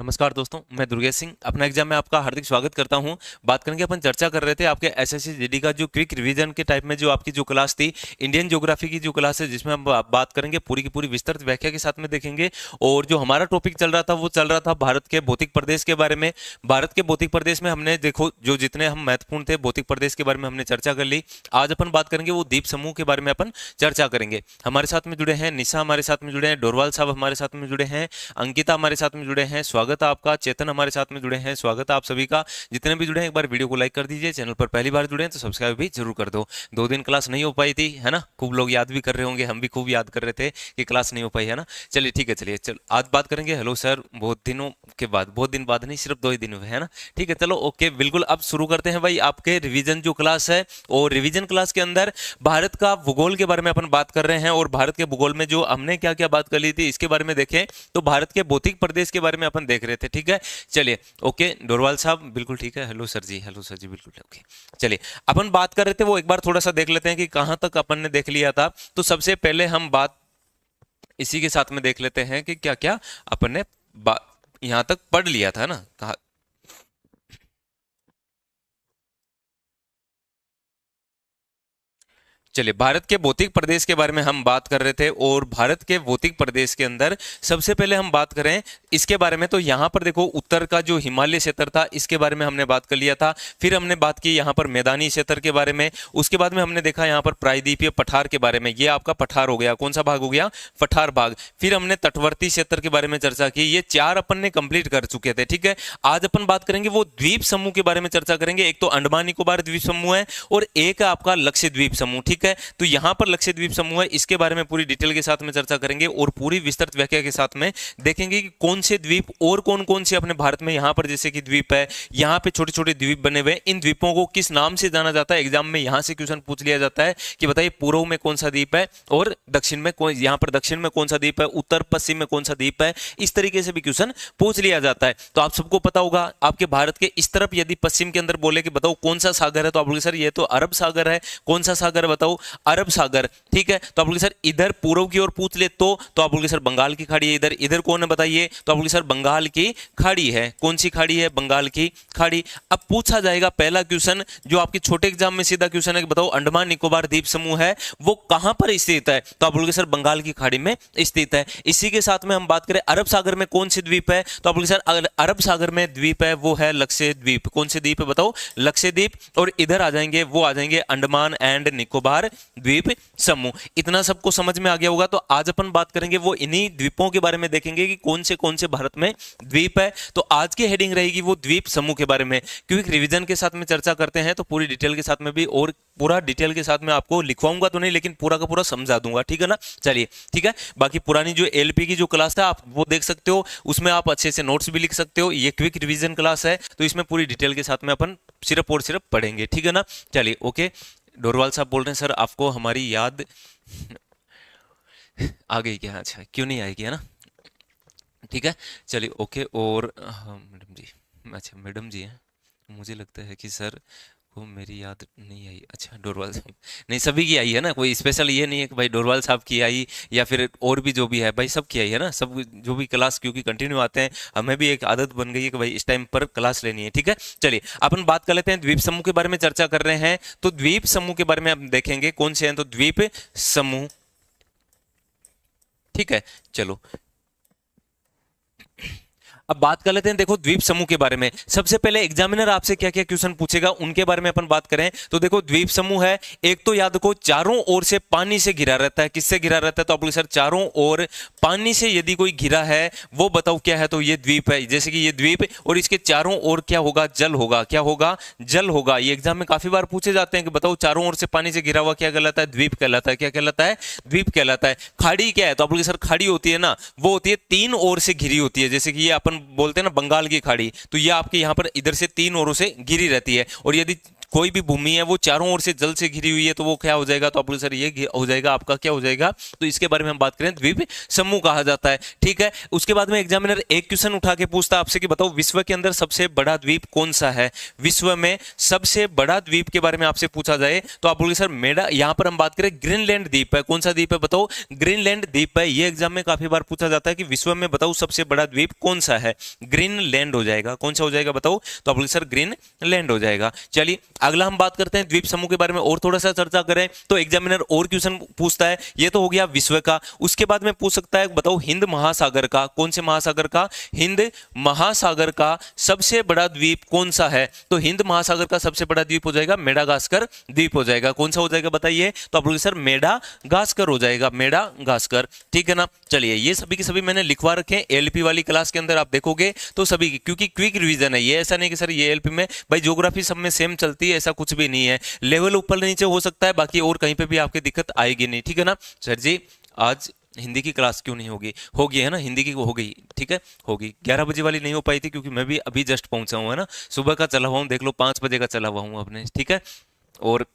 नमस्कार दोस्तों, मैं दुर्गेश सिंह अपना एग्जाम में आपका हार्दिक स्वागत करता हूं। बात करेंगे, अपन चर्चा कर रहे थे आपके एसएससी जीडी का जो क्विक रिवीजन के टाइप में जो आपकी जो क्लास थी, इंडियन ज्योग्राफी की जो क्लास है, जिसमें हम बात करेंगे पूरी की पूरी विस्तृत व्याख्या के साथ में देखेंगे। और जो हमारा टॉपिक चल रहा था वो चल रहा था भारत के भौतिक प्रदेश के बारे में। भारत के भौतिक प्रदेश में हमने देखो जो जितने हम महत्वपूर्ण थे भौतिक प्रदेश के बारे में हमने चर्चा कर ली। आज अपन बात करेंगे वो द्वीप समूह के बारे में अपन चर्चा करेंगे। हमारे साथ में जुड़े हैं निशा, हमारे साथ में जुड़े हैं डोरवाल साहब, हमारे साथ में जुड़े हैं अंकिता, हमारे साथ में जुड़े हैं, स्वागत है आपका। चेतन हमारे साथ में जुड़े हैं, स्वागत है आप सभी का। जितने भी जुड़े हैं एक बार वीडियो को लाइक कर दीजिए। चैनल पर पहली बार जुड़े हैं तो सब्सक्राइब भी जरूर कर दो। 2 दिन क्लास नहीं हो पाई थी, है ना। खूब लोग याद भी कर रहे होंगे, हम भी खूब याद कर रहे थे कि क्लास नहीं हो पाई, है ना। चलिए ठीक है, चलिए आज बात करेंगे। हेलो सर, बहुत दिनों के बाद, बहुत दिन बाद नहीं, सिर्फ 2 ही दिन हुए, है ना। ठीक है, चलो ओके, बिल्कुल। अब शुरू करते हैं भाई आपके रिवीजन जो क्लास है। और रिवीजन क्लास के अंदर भारत का भूगोल के बारे में अपन बात कर रहे हैं। और भारत के भूगोल में जो हमने क्या क्या बात कर ली थी इसके बारे में देखें तो भारत के भौतिक प्रदेश के बारे में अपन देख रहे थे। ठीक है, चलिए ओके। डोरवाल साहब बिल्कुल ठीक है। हेलो सर जी, हेलो सर जी, बिल्कुल ओके। चलिए अपन बात कर रहे थे वो एक बार थोड़ा सा देख लेते हैं कि कहां तक अपन ने देख लिया था। तो सबसे पहले हम बात इसी के साथ में देख लेते हैं कि क्या क्या अपन ने यहां तक पढ़ लिया था ना। कहा चलिए, भारत के भौतिक प्रदेश के बारे में हम बात कर रहे थे। और भारत के भौतिक प्रदेश के अंदर सबसे पहले हम बात करें इसके बारे में तो यहाँ पर देखो उत्तर का जो हिमालय क्षेत्र था इसके बारे में हमने बात कर लिया था। फिर हमने बात की यहाँ पर मैदानी क्षेत्र के बारे में। उसके बाद में हमने देखा यहाँ पर प्रायद्वीपीय पठार के बारे में। ये आपका पठार हो गया, कौन सा भाग हो गया, पठार भाग। फिर हमने तटवर्ती क्षेत्र के बारे में चर्चा की। ये 4 अपन ने कंप्लीट कर चुके थे। ठीक है, आज अपन बात करेंगे वो द्वीप समूह के बारे में चर्चा करेंगे। एक तो अंडमान निकोबार द्वीप समूह है और एक है आपका लक्षद्वीप समूह। ठीक है, तो यहां पर लक्षद्वीप समूह है, इसके बारे में पूरी डिटेल के साथ में चर्चा करेंगे और पूरी विस्तृत व्याख्या के साथ में देखेंगे कि कौन से द्वीप और कौन कौन से अपने भारत में यहां पर जैसे कि द्वीप है, यहां पे छोटे छोटे द्वीप बने हुए, इन द्वीपों को किस नाम से जाना जाता है। एग्जाम में यहां से क्वेश्चन पूछ लिया जाता है कि बताइए पूर्व में कौन सा द्वीप है और दक्षिण में कौन, यहां पर दक्षिण में कौन सा द्वीप है, उत्तर पश्चिम में कौन सा द्वीप है। इस तरीके से भी क्वेश्चन पूछ लिया जाता है। तो आप सबको पता होगा आपके भारत के इस तरफ यदि पश्चिम के अंदर बोले कि बताओ कौन सा सागर है, तो आप बोलोगे सर ये तो अरब सागर है। कौन सा सागर बताओ, अरब सागर। ठीक है, तो आप बोलोगे सर इधर पूर्व की ओर पूछ ले तो आप बोलोगे सर बंगाल की खाड़ी है। इधर इधर कौन है बताइए, तो आप बोलोगे सर बंगाल की खाड़ी है। कौन सी खाड़ी है, बंगाल की खाड़ी। अब पूछा जाएगा पहला क्वेश्चन जो आपके छोटे एग्जाम में सीधा क्वेश्चन है कि बताओ अंडमान निकोबार द्वीप समूह है वो कहां पर स्थित है, तो आप बोलोगे सर बंगाल की खाड़ी में स्थित है। इसी के साथ में हम बात करें अरब सागर में कौन सी द्वीप है, तो आप बोलोगे सर अरब सागर में द्वीप है वो है लक्षद्वीप। कौन से द्वीप है बताओ, लक्षद्वीप। और इधर आ जाएंगे वो आ जाएंगे अंडमान एंड निकोबार द्वीप समूह। इतना सबको समझ में आ गया होगा। तो आज अपन बात करेंगे वो इन्हीं द्वीपों के बारे में देखेंगे कि कौन से भारत में द्वीप है। तो आज की हेडिंग रहेगी वो द्वीप समूह के बारे में। क्योंकि रिवीजन के साथ में चर्चा करते हैं तो पूरी डिटेल के साथ में भी, और पूरा डिटेल के साथ में आपको लिखवाऊंगा तो नहीं लेकिन पूरा का पूरा समझा दूंगा। ठीक है ना, चलिए ठीक है। बाकी पुरानी जो एलपी की जो क्लास था आप वो देख सकते हो, उसमें आप अच्छे से नोट्स भी लिख सकते हो। ये क्विक रिवीजन क्लास है तो इसमें पूरी डिटेल के साथ में अपन सिर्फ और सिर्फ पढ़ेंगे। ठीक है ना, चलिए ओके। डोरवाल साहब बोल रहे हैं सर आपको हमारी याद आ गई क्या। अच्छा, क्यों नहीं आएगी, है ना। ठीक है, चलिए ओके। और हाँ मैडम जी, अच्छा मैडम जी हैं, मुझे लगता है कि सर को मेरी याद नहीं आई। अच्छा डोरवाल साहब, नहीं सभी की आई है ना, कोई स्पेशल ये नहीं है कि भाई डोरवाल साहब की आई या फिर और भी जो भी है, भाई सब की आई है ना। सब जो भी क्लास क्योंकि कंटिन्यू आते हैं, हमें भी एक आदत बन गई है कि भाई इस टाइम पर क्लास लेनी है। ठीक है, चलिए अपन बात कर लेते हैं द्वीप समूह के बारे में चर्चा कर रहे हैं। तो द्वीप समूह के बारे में हम देखेंगे कौन से हैं, तो द्वीप समूह। ठीक है, चलो अब बात कर लेते हैं देखो द्वीप समूह के बारे में। सबसे पहले एग्जामिनर आपसे क्या क्या क्वेश्चन पूछेगा उनके बारे में अपन बात करें तो देखो द्वीप समूह है, एक तो याद रखो चारों ओर से पानी से घिरा रहता है। किससे घिरा रहता है, तो आप बोले सर चारों ओर पानी से यदि कोई घिरा है वो बताओ क्या है, तो ये द्वीप है। जैसे कि ये द्वीप और इसके चारों ओर क्या होगा, जल होगा। क्या होगा, जल होगा। ये एग्जाम में काफी बार पूछे जाते हैं कि बताओ चारों ओर से पानी से घिरा हुआ क्या कहलाता है, द्वीप कहलाता है। क्या कहलाता है, द्वीप कहलाता है। खाड़ी क्या है, तो आप बोले सर खाड़ी होती है ना, वो होती है 3 ओर से घिरी होती है। जैसे कि ये अपन बोलते हैं ना बंगाल की खाड़ी, तो ये आपके यहाँ पर इधर से 3 ओरों से घिरी रहती है। और यदि कोई भी भूमि है वो चारों ओर से जल से घिरी हुई है तो वो क्या हो जाएगा, तो आप बोले सर ये हो जाएगा आपका क्या हो जाएगा, तो इसके बारे में हम बात करें द्वीप समूह कहा जाता है। ठीक है, उसके बाद में एग्जामिनर एक क्वेश्चन उठा के पूछता है आपसे कि बताओ विश्व के अंदर सबसे बड़ा द्वीप कौन सा है। विश्व में सबसे बड़ा द्वीप के बारे में आपसे पूछा जाए तो आप बोलोगे सर मेरा, यहां पर हम बात करें ग्रीनलैंड द्वीप है। कौन सा द्वीप है बताओ, ग्रीनलैंड द्वीप है। ये एग्जाम में काफी बार पूछा जाता है कि विश्व में बताओ सबसे बड़ा द्वीप कौन सा है, ग्रीनलैंड हो जाएगा। कौन सा हो जाएगा बताओ, तो आप बोलोगे सर ग्रीनलैंड हो जाएगा। चलिए अगला हम बात करते हैं द्वीप समूह के बारे में और थोड़ा सा चर्चा करें तो एग्जामिनर और क्वेश्चन पूछता है, ये तो हो गया विश्व का। उसके बाद में पूछ सकता है बताओ हिंद महासागर का, कौन से महासागर का, हिंद महासागर का सबसे बड़ा द्वीप कौन सा है। तो हिंद महासागर का सबसे बड़ा द्वीप हो जाएगा मेडागास्कर द्वीप हो जाएगा। कौन सा हो जाएगा बताइए, तो आप बोलोगे सर मेडागास्कर हो जाएगा, मेडागास्कर। ठीक है ना। चलिए ये सभी के सभी मैंने लिखवा रखे हैं, एलपी वाली क्लास के अंदर आप देखोगे तो सभी, क्योंकि क्विक रिवीजन है ये, ऐसा नहीं कि सर ये एलपी में भाई ज्योग्राफी सब में सेम चलती है, ऐसा कुछ भी नहीं है। लेवल ऊपर नीचे हो सकता है, बाकी और कहीं पे भी आपकी दिक्कत आएगी नहीं। ठीक है ना। सर जी आज हिंदी की क्लास क्यों नहीं होगी, होगी है ना, हिंदी की हो गई। ठीक है होगी, 11 बजे वाली नहीं हो पाई थी क्योंकि मैं भी अभी जस्ट पहुंचा हूं है ना, सुबह का चला हुआ हूं, देख लो 5 बजे का चला हुआ हूं अपने। ठीक है, और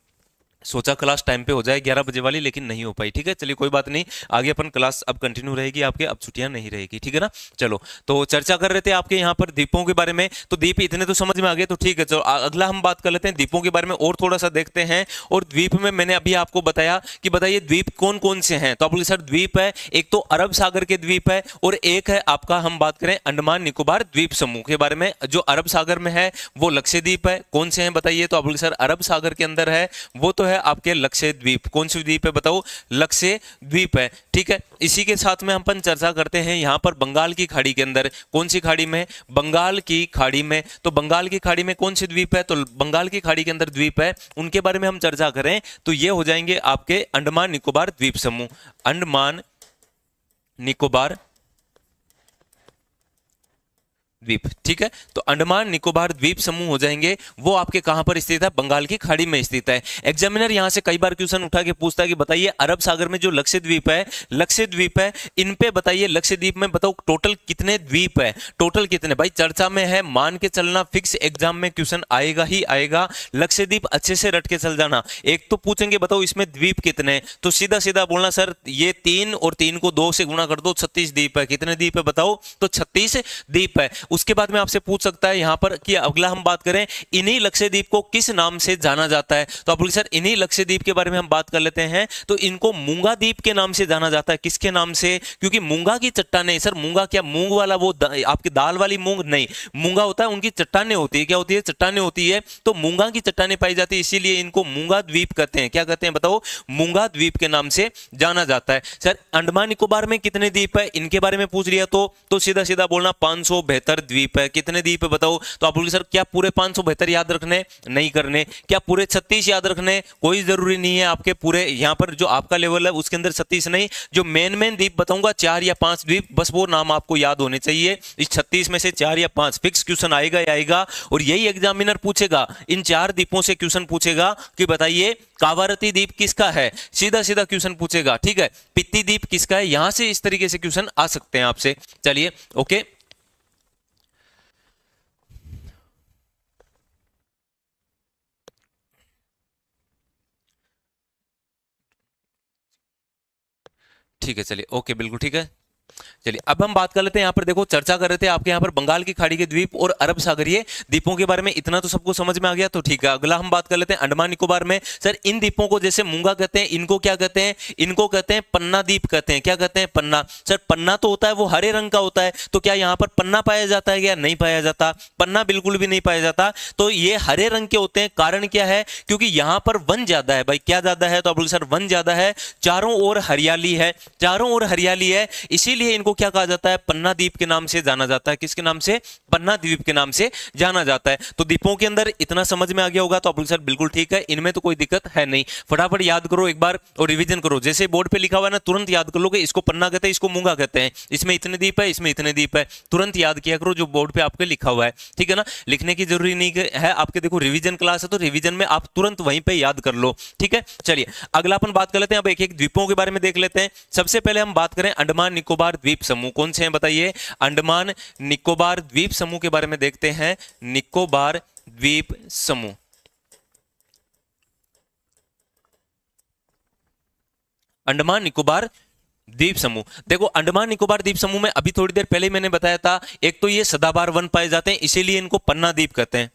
सोचा क्लास टाइम पे हो जाए 11 बजे वाली, लेकिन नहीं हो पाई। ठीक है चलिए कोई बात नहीं, आगे अपन क्लास अब कंटिन्यू रहेगी आपके, अब छुट्टियां नहीं रहेगी। ठीक है ना। चलो तो चर्चा कर रहे थे आपके यहाँ पर द्वीपों के बारे में, तो द्वीप इतने तो समझ में आ गए, तो ठीक है चलो अगला हम बात कर लेते हैं द्वीपों के बारे में और थोड़ा सा देखते हैं। और द्वीप में मैंने अभी आपको बताया कि बताइए द्वीप कौन कौन से हैं, तो आप बोलिए सर द्वीप है एक तो अरब सागर के द्वीप है, और एक है आपका हम बात करें अंडमान निकोबार द्वीप समूह के बारे में। जो अरब सागर में है वो लक्षद्वीप है। कौन से हैं बताइए, तो आप बोलिए सर अरब सागर के अंदर है वो तो है आपके लक्षद्वीप। कौन सी द्वीप है बताओ, लक्षद्वीप है। ठीक है, इसी के साथ में हम अपन चर्चा करते हैं यहां पर बंगाल की खाड़ी के अंदर। कौन सी खाड़ी में, बंगाल की खाड़ी में। तो बंगाल की खाड़ी में कौन सी द्वीप है, तो बंगाल की खाड़ी के अंदर द्वीप है, उनके बारे में हम चर्चा करें तो ये हो जाएंगे आपके अंडमान निकोबार द्वीप समूह, अंडमान निकोबार द्वीप। ठीक है, तो अंडमान निकोबार द्वीप समूह हो जाएंगे, वो आपके कहां पर स्थित है, बंगाल की खाड़ी में स्थित है। एग्जामिनर यहां से कई बार क्वेश्चन उठा के पूछता है कि बताइए अरब सागर में जो लक्षद्वीप है इन पे बताइए, लक्षद्वीप में बताओ टोटल कितने द्वीप है, टोटल कितने। भाई चर्चा में है, मान के चलना, फिक्स एग्जाम में क्वेश्चन आएगा ही आएगा। लक्षद्वीप अच्छे से रट के चल जाना। एक तो पूछेंगे बताओ इसमें द्वीप कितने, तो सीधा सीधा बोलना सर ये 3 और 3 को 2 से गुणा कर दो, 36 द्वीप है। कितने द्वीप है बताओ, तो 36 द्वीप है। उसके बाद में आपसे पूछ सकता है यहां पर कि अगला हम बात करें इन्हीं लक्षद्वीप को किस नाम से जाना जाता है, तो आप बोलिए सर इन्हीं लक्षद्वीप के बारे में हम बात कर लेते हैं। तो इनको मूंगा द्वीप के नाम से जाना जाता है। किसके नाम से, क्योंकि मूंगा की चट्टानें, सर मूंगा क्या मूंग वाला वो आपकी दाल वाली मूंग नहीं, मूंगा होता है उनकी चट्टानें होती है, क्या होती है, चट्टानें होती है, तो मूंगा की चट्टानें पाई जाती है, इसीलिए इनको मूंगा द्वीप कहते हैं। क्या कहते हैं बताओ, मूंगा द्वीप के नाम से जाना जाता है। सर अंडमान निकोबार में कितने द्वीप है, इनके बारे में पूछ लिया तो सीधा सीधा बोलना 572 द्वीप है। कितने द्वीप है बताओ, तो आप बोलिए सर क्या पूरे 572 याद रखने, नहीं करने। क्या पूरे 36 याद रखने, कोई जरूरी नहीं है आपके पूरे, यहां पर जो आपका लेवल है उसके अंदर 36 नहीं, जो मेन द्वीप बताऊंगा 4 या 5 द्वीप, बस वो नाम आपको याद होने चाहिए। इस 36 में से 4 या 5 फिक्स क्वेश्चन आएगा ही आएगा, और यही एग्जामिनर पूछेगा, इन 4 द्वीपों से क्वेश्चन पूछेगा कि बताइए कावारती द्वीप किसका है, सीधा सीधा क्वेश्चन पूछेगा। ठीक है, पित्ती द्वीप किसका है, यहां से इस तरीके से क्वेश्चन आ सकते हैं आपसे। चलिए ओके, ठीक है चलिए ओके, बिल्कुल ठीक है। चलिए अब हम बात कर लेते हैं, यहां पर देखो चर्चा कर रहे थे आपके यहां पर बंगाल की खाड़ी के द्वीप और अरब सागरीय द्वीपों के बारे में, इतना तो सबको समझ में आ गया, तो ठीक है। अगला हम बात कर लेते हैं अंडमान निकोबार में। सर इन द्वीपों को जैसे मूंगा कहते हैं, इनको क्या कहते हैं, इनको कहते हैं पन्ना द्वीप कहते हैं। क्या कहते हैं, पन्ना। सर पन्ना तो होता है वो हरे रंग का होता है, तो क्या यहां पर पन्ना पाया जाता है या नहीं पाया जाता, पन्ना बिल्कुल भी नहीं पाया जाता। तो ये हरे रंग के होते हैं, कारण क्या है, क्योंकि यहां पर वन ज्यादा है। भाई क्या ज्यादा है, तो आप बोले सर वन ज्यादा है, चारों ओर हरियाली है, चारों ओर हरियाली है, इसीलिए इनको क्या कहा जाता है, पन्ना द्वीप के नाम से जाना जाता है। किसके नाम से, पन्ना द्वीप के नाम से जाना जाता है। तो द्वीपों के अंदर इतना समझ में आ गया होगा, तो आप सर बिल्कुल ठीक है, इनमें तो कोई दिक्कत है नहीं। फटाफट याद करो एक बार और रिवीजन करो, जैसे बोर्ड पे लिखा हुआ है ना तुरंत याद कर लोगे, इसको पन्ना कहते हैं, इसको मूंगा कहते हैं, इसमें इतने द्वीप है, इसमें इतने द्वीप है, तुरंत याद किया करो जो बोर्ड पे आपके लिखा हुआ है। ठीक है ना, लिखने की जरूरी नहीं है आपके, देखो रिवीजन क्लास है तो रिवीजन में आप तुरंत वहीं पे याद कर लो। ठीक है, चलिए अगला अपन बात कर लेते हैं, अब एक एक द्वीपों के बारे में देख लेते हैं। सबसे पहले हम बात करें अंडमान निकोबार द्वीप समूह, कौन से हैं बताइए, अंडमान निकोबार द्वीप समूह के बारे में देखते हैं। निकोबार द्वीप समूह, अंडमान निकोबार द्वीप समूह। देखो अंडमान निकोबार द्वीप समूह में अभी थोड़ी देर पहले ही मैंने बताया था, एक तो ये सदाबहार वन पाए जाते हैं, इसीलिए इनको पन्ना द्वीप कहते हैं।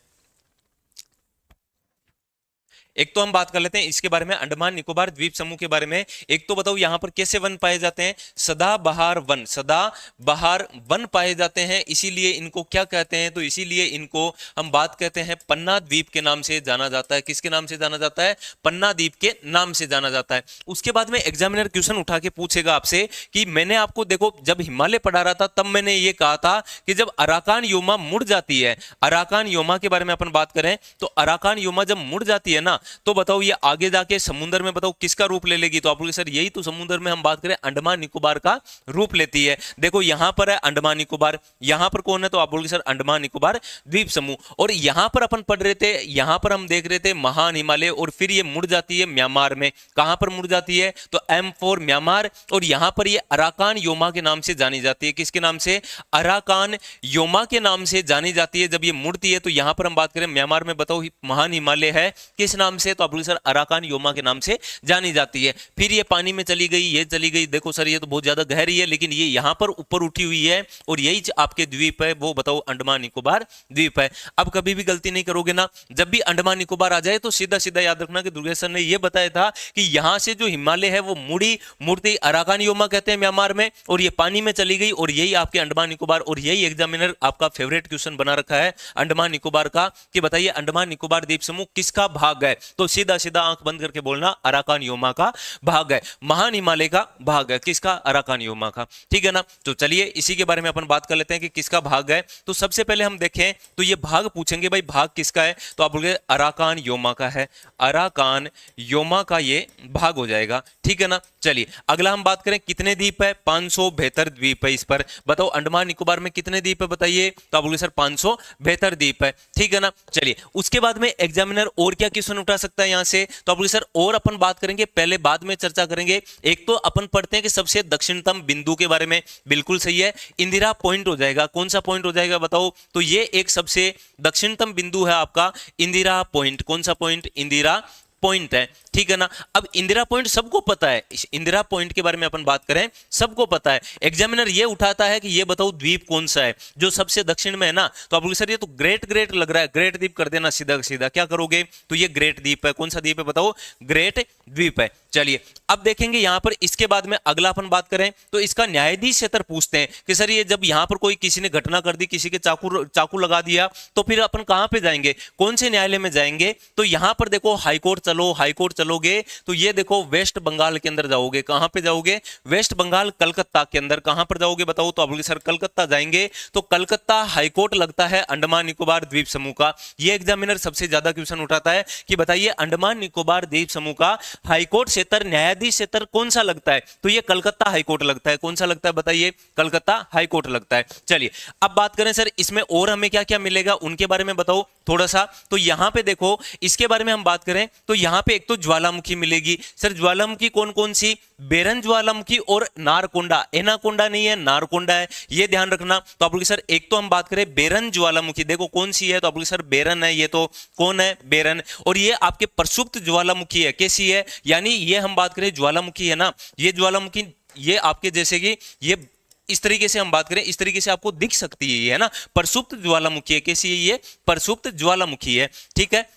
एक तो हम बात कर लेते हैं इसके बारे में, अंडमान निकोबार द्वीप समूह के बारे में। एक तो बताओ यहां पर कैसे वन पाए जाते हैं, सदाबहार वन, सदाबहार वन पाए जाते हैं, इसीलिए इनको क्या कहते हैं, तो इसीलिए इनको हम बात कहते हैं पन्ना द्वीप के नाम से जाना जाता है। किसके नाम से जाना जाता है, पन्ना द्वीप के नाम से जाना जाता है। उसके बाद में एग्जामिनर क्वेश्चन उठा के पूछेगा आपसे कि मैंने आपको देखो जब हिमालय पढ़ा रहा था तब मैंने ये कहा था कि जब अराकान योमा मुड़ जाती है, अराकान योमा के बारे में अपन बात करें तो अराकान योमा जब मुड़ जाती है ना, तो बताओ ये आगे जाके समुद्र में बताओ किसका रूप ले लेगी, तो आप बोलोगे सर यही तो समुद्र में हम बात करें अंडमान निकोबार का रूप लेती है। देखो यहां पर है अंडमान निकोबार, यहां पर कौन है, तो आप बोलोगे सर अंडमान निकोबार द्वीप समूह। और यहां पर अपन पढ़ रहे थे, यहां पर हम देख रहे थे महान हिमालय, और फिर ये मुड़ जाती है म्यांमार में। कहां पर मुड़ जाती है, तो M4 म्यांमार, और यहां पर ये अराकान योमा के नाम से जानी जाती है। किसके नाम से, अराकान योमा के नाम से जानी जाती है। जब ये मुड़ती है तो यहां पर हम बात करें म्यांमार में, बताओ महान हिमालय है किस नाम से, तो आप बोलोगे सर अराकान योमा के नाम से जानी जाती है। फिर ये पानी में चली गई, ये चली गई, देखो सर ये तो बहुत ज्यादा गहरी है, लेकिन ये यहां पर ऊपर उठी हुई है, और यही आपके द्वीप है, वो बताओ अंडमान निकोबार द्वीप है। अब कभी भी गलती नहीं करोगे ना, जब भी अंडमान निकोबार आ जाए तो सीधा सीधा याद रखना कि दुर्गेश सर ने यह बताया था कि यहां से जो हिमालय है वो मूर्ति अराकान योमा कहते हैं म्यांमार में, और ये पानी में चली गई, और यही आपके अंडमान निकोबार, और यही एग्जामिनर आपका फेवरेट क्वेश्चन बना रखा है अंडमान निकोबार का, कि बताइए अंडमान निकोबार द्वीप समूह किसका भाग है, तो सीधा सीधा आंख बंद करके बोलना अराकान योमा का भाग है, महान हिमालय का भाग है। किसका, अराकान योमा का, ठीक है ना। तो चलिए इसी के बारे में अपन बात कर लेते हैं कि किसका भाग है। तो सबसे पहले हम देखें तो ये भाग पूछेंगे, भाई भाग किसका है, तो आप बोलोगे अराकान योमा का है, अराकान योमा का ये भाग हो जाएगा, ठीक है ना। चलिए अगला हम बात करें कितने द्वीप है, 572 द्वीप है इस पर। बताओ अंडमान निकोबार में कितने द्वीप है बताइए, तो आप बोलोगे सर 572 द्वीप है, ठीक है ना। चलिए उसके बाद में एग्जामिनर और क्या क्वेश्चन उठा सकता है यहां से, तो आप बोलोगे सर और अपन बात करेंगे, पहले बाद में चर्चा करेंगे। एक तो अपन पढ़ते हैं कि सबसे दक्षिणतम बिंदु के बारे में, बिल्कुल सही है, इंदिरा पॉइंट हो जाएगा। कौन सा पॉइंट हो जाएगा बताओ, तो ये एक सबसे दक्षिणतम बिंदु है आपका इंदिरा पॉइंट। कौन सा पॉइंट, इंदिरा पॉइंट है, ठीक है ना। अब इंदिरा पॉइंट सबको पता है, इस इंदिरा पॉइंट के बारे में अपन बात करें सबको पता है। एग्जामिनर ये उठाता है कि ये बताओ द्वीप कौन सा है जो सबसे दक्षिण में है ना, तो आप बोलोगे सर ये तो ग्रेट लग रहा है, ग्रेट द्वीप कर देना सीधा सीधा, क्या करोगे, तो ये ग्रेट द्वीप है। कौन सा द्वीप है बताओ, ग्रेट द्वीप है। चलिए अब देखेंगे यहां पर, इसके बाद में अगला अपन बात करें तो इसका न्यायाधीश क्षेत्र पूछते हैं कि सर ये जब यहां पर कोई किसी ने घटना कर दी, किसी के चाकू लगा दिया, तो फिर अपन कहां पे जाएंगे, कौन से न्यायालय में जाएंगे, तो यहां पर देखो हाईकोर्ट चलो, हाईकोर्ट चलोगे तो ये देखो वेस्ट बंगाल के अंदर जाओगे। कहां पे जाओगे, वेस्ट बंगाल कलकत्ता के अंदर। कहां पर जाओगे बताओ, तो आप बोलोगे सर कलकत्ता जाएंगे, तो कलकत्ता हाईकोर्ट लगता है अंडमान निकोबार द्वीप समूह का। ये एग्जामिनर सबसे ज्यादा क्वेश्चन उठाता है कि बताइए अंडमान निकोबार द्वीप समूह का हाईकोर्ट क्षेत्र, न्यायाधीश क्षेत्र कौन सा लगता है, तो ये कलकत्ता हाईकोर्ट लगता है। कौन सा लगता है बताइए, कलकत्ता हाईकोर्ट लगता है। चलिए अब बात करें सर इसमें और हमें क्या क्या मिलेगा उनके बारे में बताओ थोड़ा सा। तो यहां पे देखो इसके बारे में हम बात करें तो यहां पे एक तो ज्वालामुखी मिलेगी। सर ज्वालामुखी कौन कौन सी, बेरन ज्वालामुखी और नारकोंडा, एनाकोंडा नहीं है नारकोंडा है, ये ध्यान रखना। तो आप लोग सर एक तो हम बात करें बेरन ज्वालामुखी, देखो कौन सी है, तो आप लोग सर बेरन है, ये तो कौन है, बेरन। और ये आपके प्रसुप्त ज्वालामुखी है, कैसी है, यानी ये हम बात करें ज्वालामुखी है ना, ये ज्वालामुखी ये आपके जैसे कि ये इस तरीके से हम बात करें, इस तरीके से आपको दिख सकती है, ये है ना प्रसुप्त ज्वालामुखी है। कैसी है, ये प्रसुप्त ज्वालामुखी है, ठीक है।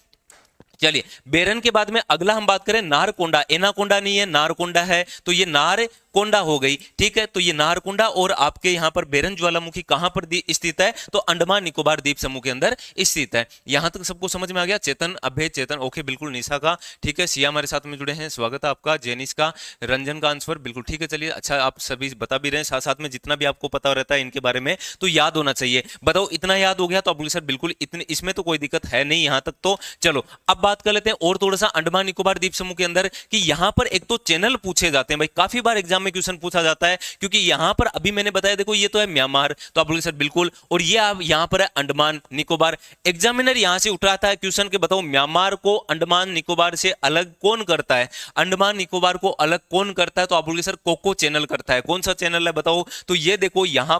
चलिए बेरन के बाद में अगला हम बात करें नारकोंडा, एनाकोंडा नहीं है नारकोंडा है, तो ये नारकोंडा हो गई, ठीक है। तो ये नारकोंडा और आपके यहां पर बेरन ज्वालामुखी कहां पर स्थित है, तो अंडमान निकोबार द्वीप समूह के अंदर स्थित है। यहां तक सबको समझ में आ गया, चेतन अभय चेतन ओके बिल्कुल, निशा का ठीक है, सिया हमारे साथ में जुड़े हैं, स्वागत है आपका, जेनिस का, रंजन का आंसर बिल्कुल ठीक है। चलिए अच्छा आप सभी बता भी रहे हैं, साथ साथ में जितना भी आपको पता रहता है इनके बारे में तो याद होना चाहिए। बताओ इतना याद हो गया तो आप बोलिए सर बिल्कुल इतने, इसमें तो कोई दिक्कत है नहीं यहां तक। तो चलो अब बात कर लेते हैं और थोड़ा सा अंडमान निकोबार द्वीप समूह के अंदर कि यहां पर एक तो चैनल पूछे जाते हैं। भाई काफी बार एग्जाम में क्वेश्चन पूछा जाता है, क्योंकि यहां पर अभी मैंने बताया देखो ये तो है म्यांमार, तो आप बोलिए सर बिल्कुल, और ये आप यहां पर है अंडमान निकोबार। एग्जामिनर यहां से उठाता है क्वेश्चन के बताओ म्यांमार को अंडमान निकोबार से अलग कौन करता है, अंडमान निकोबार को अलग कौन करता है, तो आप बोलिए सर कोको चैनल करता है। कौन सा चैनल है बताओ, तो ये देखो यहां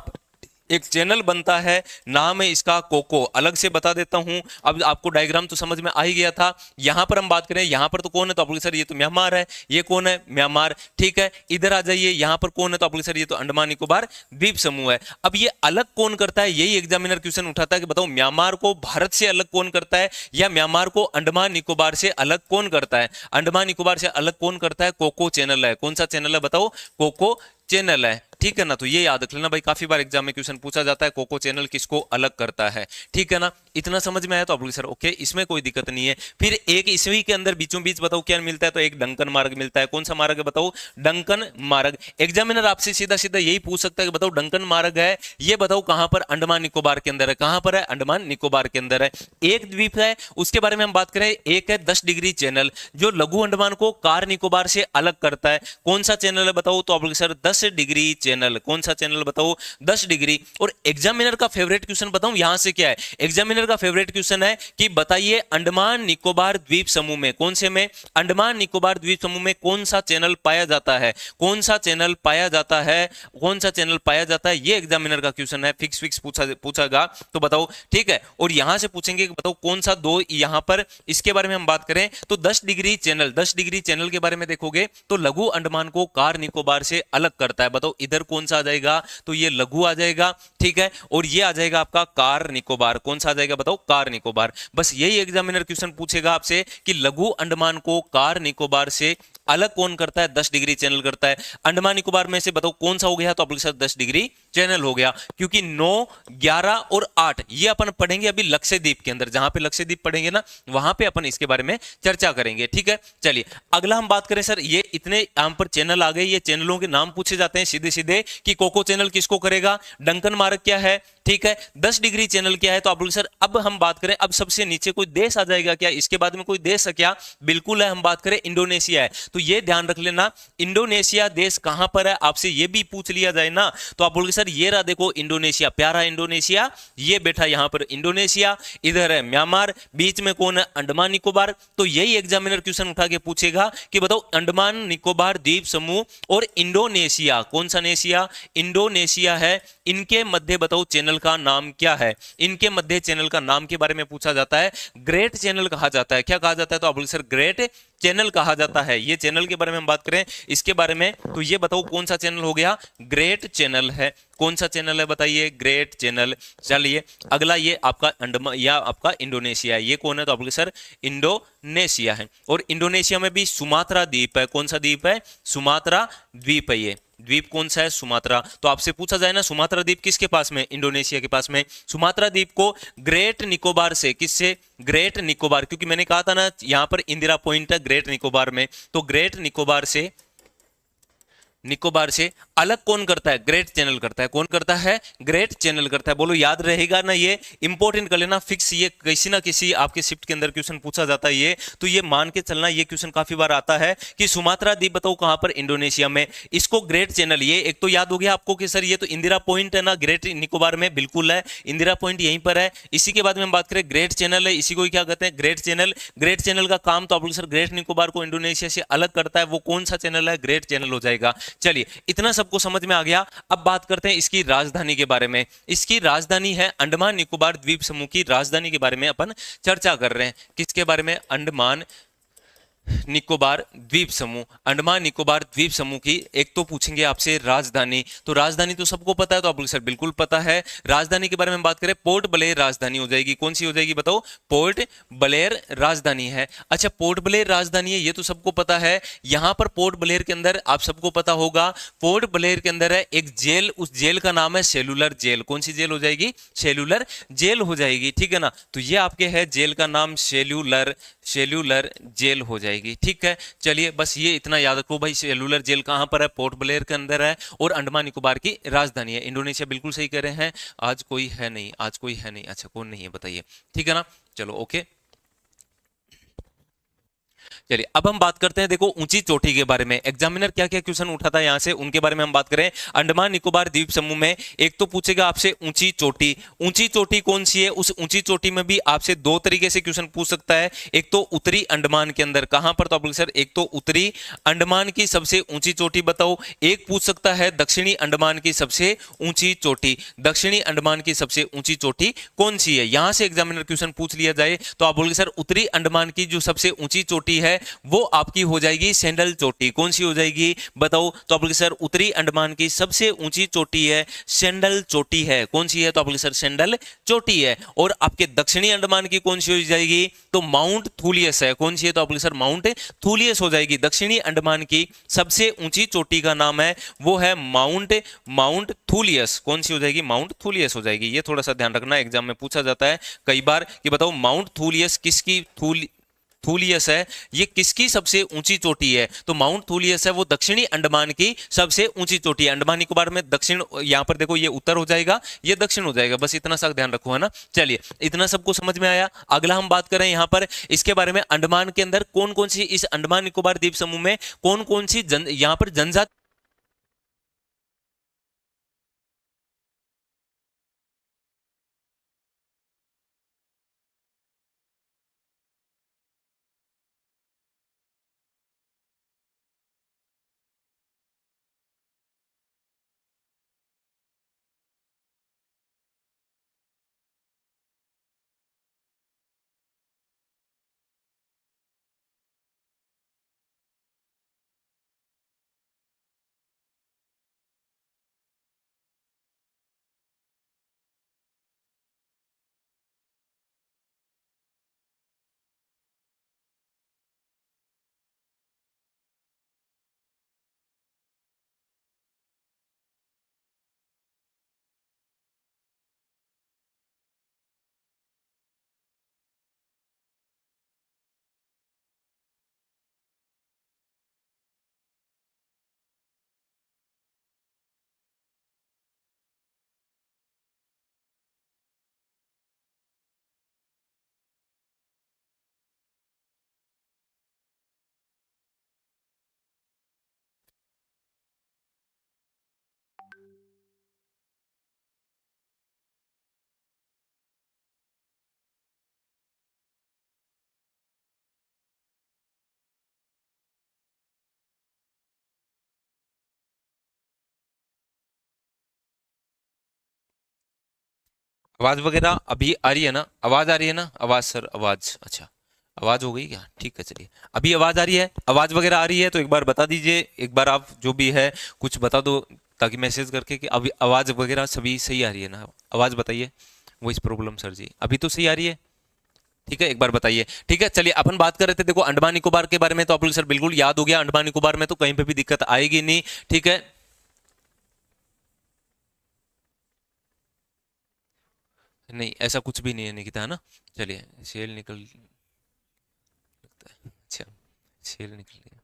एक चैनल बनता है, नाम है इसका कोको। अलग से बता देता हूं, अब आपको डायग्राम तो समझ में आ ही गया था। यहां पर हम बात करें, यहां पर तो कौन है, तो आप बोले सर ये तो म्यांमार है। ये कौन है, म्यांमार, ठीक है। इधर आ जाइए, यहां पर कौन है, तो आप बोले सर ये तो अंडमान निकोबार द्वीप समूह है। अब ये अलग कौन करता है, यही एग्जामिनर क्वेश्चन उठाता है कि बताओ म्यांमार को भारत से अलग कौन करता है, या म्यांमार को अंडमान निकोबार से अलग कौन करता है। अंडमान निकोबार से अलग कौन करता है, कोको चैनल है। कौन सा चैनल है बताओ, कोको चैनल है, ठीक है ना। तो ये याद रख लेना भाई, काफी बार एग्जाम में क्वेश्चन पूछा जाता है, कोको चैनल किसको अलग करता है, ठीक है ना। इतना समझ में आया तो आप लोग सर ओके, इसमें कोई दिक्कत नहीं है। फिर एक ईस्वी के अंदर बीचों बीच बताओ क्या मिलता है, तो एक डंकन मार्ग मिलता है। कौन सा मार्ग है बताओ, डंकन मार्ग। एग्जामिनर आपसे सीधा सीधा यही पूछ सकता है कि बताओ डंकन मार्ग है, ये बताओ कहां पर, अंडमान निकोबार के अंदर है। कहां पर है, अंडमान निकोबार के अंदर है। एक द्वीप है, उसके बारे में हम बात करें, एक है 10 डिग्री चैनल, जो लघु अंडमान को कार निकोबार से अलग करता है। कौन सा चैनल है बताओ, तो आप लोग सर 10 डिग्री चैनल। कौन सा चैनल बताओ, 10 डिग्री। और एग्जामिनर का फेवरेट क्वेश्चन बताऊं यहां से क्या है, एग्जामिनर का फेवरेट क्वेश्चन है कि बताइए अंडमान निकोबार द्वीप समूह में, कौन से में, अंडमान निकोबार द्वीप समूह में कौन सा चैनल पाया जाता है, कौन सा चैनल पाया जाता है, कौन सा चैनल पाया जाता है। ये एग्जामिनर का क्वेश्चन है, फिक्स पूछागा तो बताओ, ठीक है। और यहां से पूछेंगे कि बताओ कौन सा दो, यहां पर इसके बारे में हम बात करें तो 10 डिग्री चैनल, 10 डिग्री चैनल के बारे में देखोगे तो लघु अंडमान को कार निकोबार से अलग करता है। बताओ इधर कौन सा आ जाएगा, तो ये लघु आ जाएगा, ठीक है। और ये आ जाएगा आपका कार निकोबार। कौन सा आ जाएगा बताओ, कार निकोबार। बस यही एग्जामिनर क्वेश्चन पूछेगा आपसे कि लघु अंडमान को कार निकोबार से अलग कौन करता है, 10 डिग्री चैनल करता है। अंडमान निकोबार में से बताओ कौन सा हो गया, तो आप लोग साथ 10 डिग्री चैनल हो गया, क्योंकि 9, 11 और 8 ये अपन पढ़ेंगे अभी लक्षद्वीप के अंदर। जहां पे लक्षद्वीप पढ़ेंगे ना, वहां पे अपन इसके बारे में चर्चा करेंगे, ठीक है। चलिए अगला हम बात करें सर, ये इतने यहां पर चैनल आ गए, ये चैनलों के नाम पूछे जाते हैं सीधे सीधे कि कोको चैनल किसको करेगा, डंकन मार्ग क्या है, ठीक है, 10 डिग्री चैनल क्या है। तो आप लोग सर अब हम बात करें, अब सबसे नीचे कोई देश आ जाएगा क्या, इसके बाद में कोई देश है क्या, बिल्कुल है। हम बात करें इंडोनेशिया है, तो ये ध्यान रख लेना, इंडोनेशिया देश कहां पर है, आपसे ये भी पूछ लिया जाए ना, तो आप बोलोगे सर ये रहा देखो इंडोनेशिया, प्यारा इंडोनेशिया, ये बैठा यहां पर इंडोनेशिया, इधर है म्यांमार, बीच में कौन है, अंडमान निकोबार। तो यही एग्जामिनर क्वेश्चन उठा के पूछेगा कि बताओ अंडमान निकोबार द्वीप समूह और इंडोनेशिया, कौन सा नेशिया, इंडोनेशिया है, इनके मध्य बताओ चैनल का नाम क्या है। इनके मध्य चैनल का नाम के बारे में पूछा जाता है, ग्रेट चैनल कहा जाता है। क्या कहा जाता है, तो आप बोलोगे सर ग्रेट चैनल कहा जाता है। ये चैनल के बारे में हम बात करें, इसके बारे में, तो ये बताओ कौन सा चैनल हो गया, ग्रेट चैनल है। कौन सा चैनल है बताइए, ग्रेट चैनल। चलिए अगला, ये आपका अंडमान या आपका इंडोनेशिया है, ये कौन है, तो आप बोलोगे सर इंडोनेशिया है। और इंडोनेशिया में भी सुमात्रा द्वीप है। कौन सा द्वीप है, सुमात्रा द्वीप है। ये द्वीप कौन सा है, सुमात्रा। तो आपसे पूछा जाए ना सुमात्रा द्वीप किसके पास में, इंडोनेशिया के पास में। सुमात्रा द्वीप को ग्रेट निकोबार से, किससे, ग्रेट निकोबार, क्योंकि मैंने कहा था ना यहां पर इंदिरा पॉइंट है ग्रेट निकोबार में, तो ग्रेट निकोबार से, निकोबार से अलग कौन करता है, ग्रेट चैनल करता है। कौन करता है, ग्रेट चैनल करता है। बोलो याद रहेगा ना, ये इंपॉर्टेंट कर लेना फिक्स, ये किसी ना किसी आपके शिफ्ट के अंदर क्वेश्चन पूछा जाता है ये, तो ये मान के चलना, ये क्वेश्चन काफी बार आता है कि सुमात्रा द्वीप बताओ कहां पर, इंडोनेशिया में, इसको ग्रेट चैनल। ये एक तो याद हो गया आपको कि सर ये तो इंदिरा पॉइंट है ना ग्रेट निकोबार में, बिल्कुल है, इंदिरा पॉइंट यहीं पर है। इसी के बाद में हम बात करें ग्रेट चैनल है, इसी को क्या कहते हैं, ग्रेट चैनल। ग्रेट चैनल का काम तो आप लोग सर ग्रेट निकोबार को इंडोनेशिया से अलग करता है, वो कौन सा चैनल है, ग्रेट चैनल हो जाएगा। चलिए इतना सबको समझ में आ गया। अब बात करते हैं इसकी राजधानी के बारे में। इसकी राजधानी है, अंडमान निकोबार द्वीप समूह की राजधानी के बारे में अपन चर्चा कर रहे हैं। किसके बारे में, अंडमान निकोबार द्वीप समूह, अंडमान निकोबार द्वीप समूह की एक तो पूछेंगे आपसे राजधानी। तो राजधानी तो सबको पता है, तो आप बोलोगे सर बिल्कुल पता है। राजधानी के बारे में बात करें, पोर्ट ब्लेयर राजधानी हो जाएगी। कौन सी हो जाएगी बताओ, पोर्ट ब्लेयर राजधानी है। अच्छा पोर्ट ब्लेयर राजधानी है, ये तो सबको पता है। यहां पर पोर्ट ब्लेयर के अंदर आप सबको पता होगा, पोर्ट ब्लेयर के अंदर है एक जेल, उस जेल का नाम है सेलुलर जेल। कौन सी जेल हो जाएगी, सेलुलर जेल हो जाएगी, ठीक है ना। तो ये आपके है जेल का नाम सेल्यूलर, सेल्यूलर जेल हो जाएगी, ठीक है। चलिए बस ये इतना याद रखो भाई, सेल्यूलर जेल कहां पर है, पोर्ट ब्लेयर के अंदर है और अंडमान निकोबार की राजधानी है। इंडोनेशिया बिल्कुल सही कह रहे हैं। आज कोई है नहीं, आज कोई है नहीं, अच्छा कौन नहीं है बताइए, ठीक है ना। चलो ओके चलिए अब हम बात करते हैं देखो ऊंची चोटी के बारे में। एग्जामिनर क्या क्या क्वेश्चन उठाता है यहाँ से, उनके बारे में हम बात करें। अंडमान निकोबार द्वीप समूह में एक तो पूछेगा आपसे ऊंची चोटी, ऊंची चोटी कौन सी है। उस ऊंची चोटी में भी आपसे दो तरीके से क्वेश्चन पूछ सकता है। एक तो उत्तरी अंडमान के अंदर, कहां पर, तो आप सर एक तो उत्तरी अंडमान की सबसे ऊंची चोटी बताओ। एक पूछ सकता है दक्षिणी अंडमान की सबसे ऊंची चोटी, दक्षिणी अंडमान की सबसे ऊंची चोटी कौन सी है। यहां से एग्जामिनर क्वेश्चन पूछ लिया जाए तो आप बोलोगे सर उत्तरी अंडमान की जो सबसे ऊंची चोटी है वो आपकी हो जाएगी सेंडल चोटी। कौन सी हो जाएगी बताओ, तो आप बोलोगे सर उत्तरी अंडमान की सबसे ऊंची चोटी है सेंडल चोटी है। कौन सी है, तो आप बोलोगे सर सेंडल चोटी है। और आपके दक्षिणी अंडमान की कौन सी हो जाएगी, तो माउंट थूलियस है। कौन सी है, तो आप बोलोगे सर माउंट थूलियस हो जाएगी। दक्षिणी अंडमान की सबसे ऊंची चोटी का नाम है वो है माउंट माउंट थूलियस। कौन सी हो जाएगी, माउंट थूलियस हो जाएगी। ये थोड़ा सा ध्यान रखना, एग्जाम में पूछा जाता है कई बार कि बताओ माउंट थूलियस किसकी, थूलियस है ये किसकी सबसे ऊंची चोटी है। तो माउंट थूलियस है वो दक्षिणी अंडमान की सबसे ऊंची चोटी है। अंडमान निकोबार में दक्षिण, यहां पर देखो ये उत्तर हो जाएगा, ये दक्षिण हो जाएगा, बस इतना सा ध्यान रखो, है ना। चलिए इतना सबको समझ में आया। अगला हम बात करें यहां पर इसके बारे में, अंडमान के अंदर कौन कौन सी, इस अंडमान निकोबार द्वीप समूह में कौन कौन सी यहां पर जनजाति। आवाज वगैरह अभी आ रही है ना, आवाज आ रही है ना, आवाज सर, आवाज, अच्छा आवाज हो गई क्या, ठीक है। चलिए अभी आवाज आ रही है, आवाज वगैरह आ रही है तो एक बार बता दीजिए, एक बार आप जो भी है कुछ बता दो ताकि मैसेज करके कि अभी आवाज वगैरह सभी सही आ रही है ना। आवाज बताइए, वॉइस प्रॉब्लम सर जी, अभी तो सही आ रही है, ठीक है, एक बार बताइए। ठीक है चलिए अपन बात कर रहे थे देखो अंडमान निकोबार के बारे में, तो आप लोग सर बिल्कुल याद हो गया, अंडमान निकोबार में तो कहीं पे भी दिक्कत आएगी नहीं, ठीक है। नहीं ऐसा कुछ भी नहीं है निकिता, है ना। चलिए सेल निकल, अच्छा सेल निकल गया,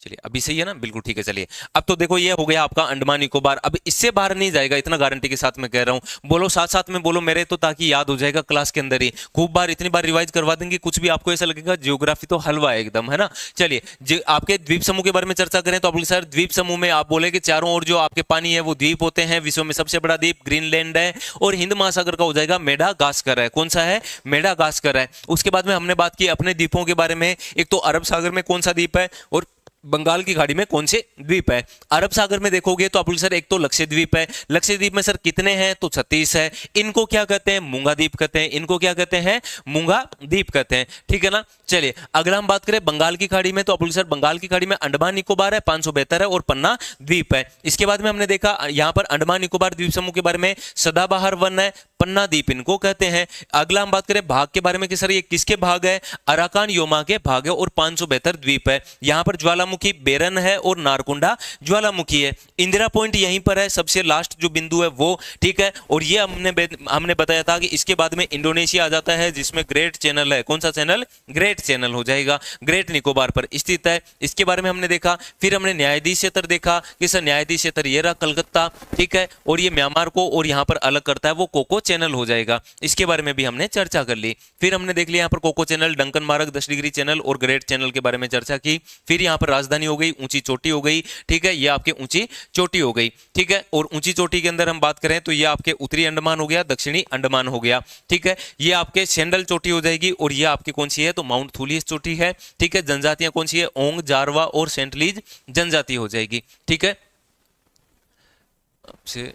चलिए अभी सही है ना, बिल्कुल ठीक है। चलिए अब तो देखो ये हो गया आपका अंडमान निकोबार, अब इससे बाहर नहीं जाएगा, इतना गारंटी के साथ मैं कह रहा हूं। बोलो साथ साथ में बोलो मेरे, तो ताकि याद हो जाएगा क्लास के अंदर ही, खूब बार इतनी बार रिवाइज करवा देंगे कुछ भी आपको ऐसा लगेगा ज्योग्राफी तो हलवा है एकदम, है ना। चलिए आपके द्वीप समूह के बारे में चर्चा करें तो आप सर द्वीप समूह में आप बोले कि चारों ओर जो आपके पानी है वो द्वीप होते हैं। विश्व में सबसे बड़ा द्वीप ग्रीनलैंड है, और हिंद महासागर का हो जाएगा मेडागास्कर है। कौन सा है, मेडागास्कर है। उसके बाद में हमने बात की अपने द्वीपों के बारे में, एक तो अरब सागर में कौन सा द्वीप है, और बंगाल की खाड़ी में कौन से द्वीप है। अरब सागर में देखोगे तो आप सर एक तो लक्षद्वीप है, लक्षद्वीप में सर कितने हैं, तो 36 है। इनको क्या कहते हैं, मूंगा द्वीप कहते हैं, इनको क्या कहते हैं, मूंगा द्वीप कहते हैं, ठीक है ना। चलिए अगर हम बात करें बंगाल की खाड़ी में, तो आप सर बंगाल की खाड़ी में अंडमान निकोबार है 572 है, और पन्ना द्वीप है। इसके बाद में हमने देखा यहाँ पर अंडमान निकोबार द्वीप समूह के बारे में, सदाबहार वन है, पन्ना द्वीप इनको कहते हैं। अगला हम बात करें भाग के बारे में कि सर ये किसके भाग है, अराकान योमा के भाग है, और 572 द्वीप है। यहाँ पर ज्वालामुखी ज्वालामुखी बेरन है और नारकुंडा ज्वालामुखी है। इंदिरा पॉइंट यहीं पर है, सबसे लास्ट जो बिंदु है वो, ठीक है। और ये हमने बताया था कि इसके बाद में इंडोनेशिया आ जाता है जिसमें ग्रेट चैनल है। कौन सा चैनल? ग्रेट चैनल हो जाएगा, ग्रेट निकोबार पर स्थित है। इसके बारे में हमने देखा। फिर हमने न्यायाधीश क्षेत्र देखा कि सर न्यायाधीश क्षेत्र ये रहा कलकत्ता, ठीक है, और ये म्यांमार को और यहाँ पर अलग करता है वो कोको चैनल हो जाएगा। इसके बारे में भी हमने चर्चा कर ली। फिर हमने देख लिया यहाँ पर कोको चैनल, डंकन मार्ग, 10 डिग्री चैनल और ग्रेट चैनल के बारे में चर्चा की। फिर यहाँ पर राजधानी हो गई, ऊंची चोटी हो गई, ठीक है, ये आपके ऊंची चोटी हो गई, ठीक है। और ऊंची चोटी के अंदर हम बात करें तो ये आपके उत्तरी अंडमान हो गया, दक्षिणी अंडमान हो गया, ठीक है। ये आपके सेंडल चोटी हो जाएगी और ये आपकी कौन सी है? तो माउंट थूलियस चोटी है, ठीक है। जनजातियां कौन सी है? ओंग, जारवा और सेंटलीज जनजाति हो जाएगी, ठीक है। आपसे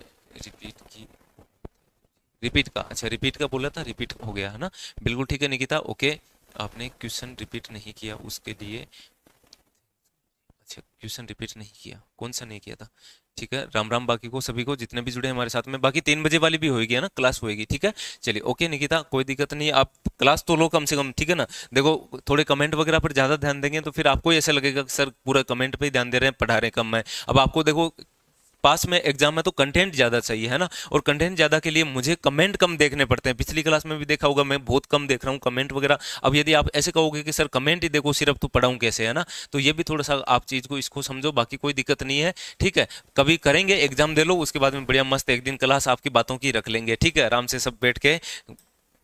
रिपीट का, अच्छा रिपीट का बोला था, रिपीट हो गया है ना, बिल्कुल ठीक है निकिता, ओके। आपने क्वेश्चन रिपीट नहीं किया उसके लिए, अच्छा क्वेश्चन रिपीट नहीं किया, कौन सा नहीं किया था, ठीक है। राम राम बाकी को, सभी को जितने भी जुड़े हमारे साथ में। बाकी 3 बजे वाली भी होगी है ना, क्लास होगी, ठीक है। चलिए ओके निकिता, कोई दिक्कत नहीं, आप क्लास तो लो कम से कम, ठीक है ना। देखो थोड़े कमेंट वगैरह पर ज्यादा ध्यान देंगे तो फिर आपको ऐसा लगेगा कि सर पूरा कमेंट पे ही ध्यान दे रहे हैं, पढ़ा रहे हैं कम है। अब आपको देखो पास में एग्जाम में तो कंटेंट ज्यादा चाहिए है ना, और कंटेंट ज्यादा के लिए मुझे कमेंट कम देखने पड़ते हैं। पिछली क्लास में भी देखा होगा मैं बहुत कम देख रहा हूँ कमेंट वगैरह। अब यदि आप ऐसे कहोगे कि सर कमेंट ही देखो सिर्फ तो पढ़ाऊँ कैसे, है ना, तो ये भी थोड़ा सा आप चीज को इसको समझो, बाकी कोई दिक्कत नहीं है, ठीक है। कभी करेंगे एग्जाम दे लो, उसके बाद में बढ़िया मस्त एक दिन क्लास आपकी बातों की रख लेंगे, ठीक है, आराम से सब बैठ के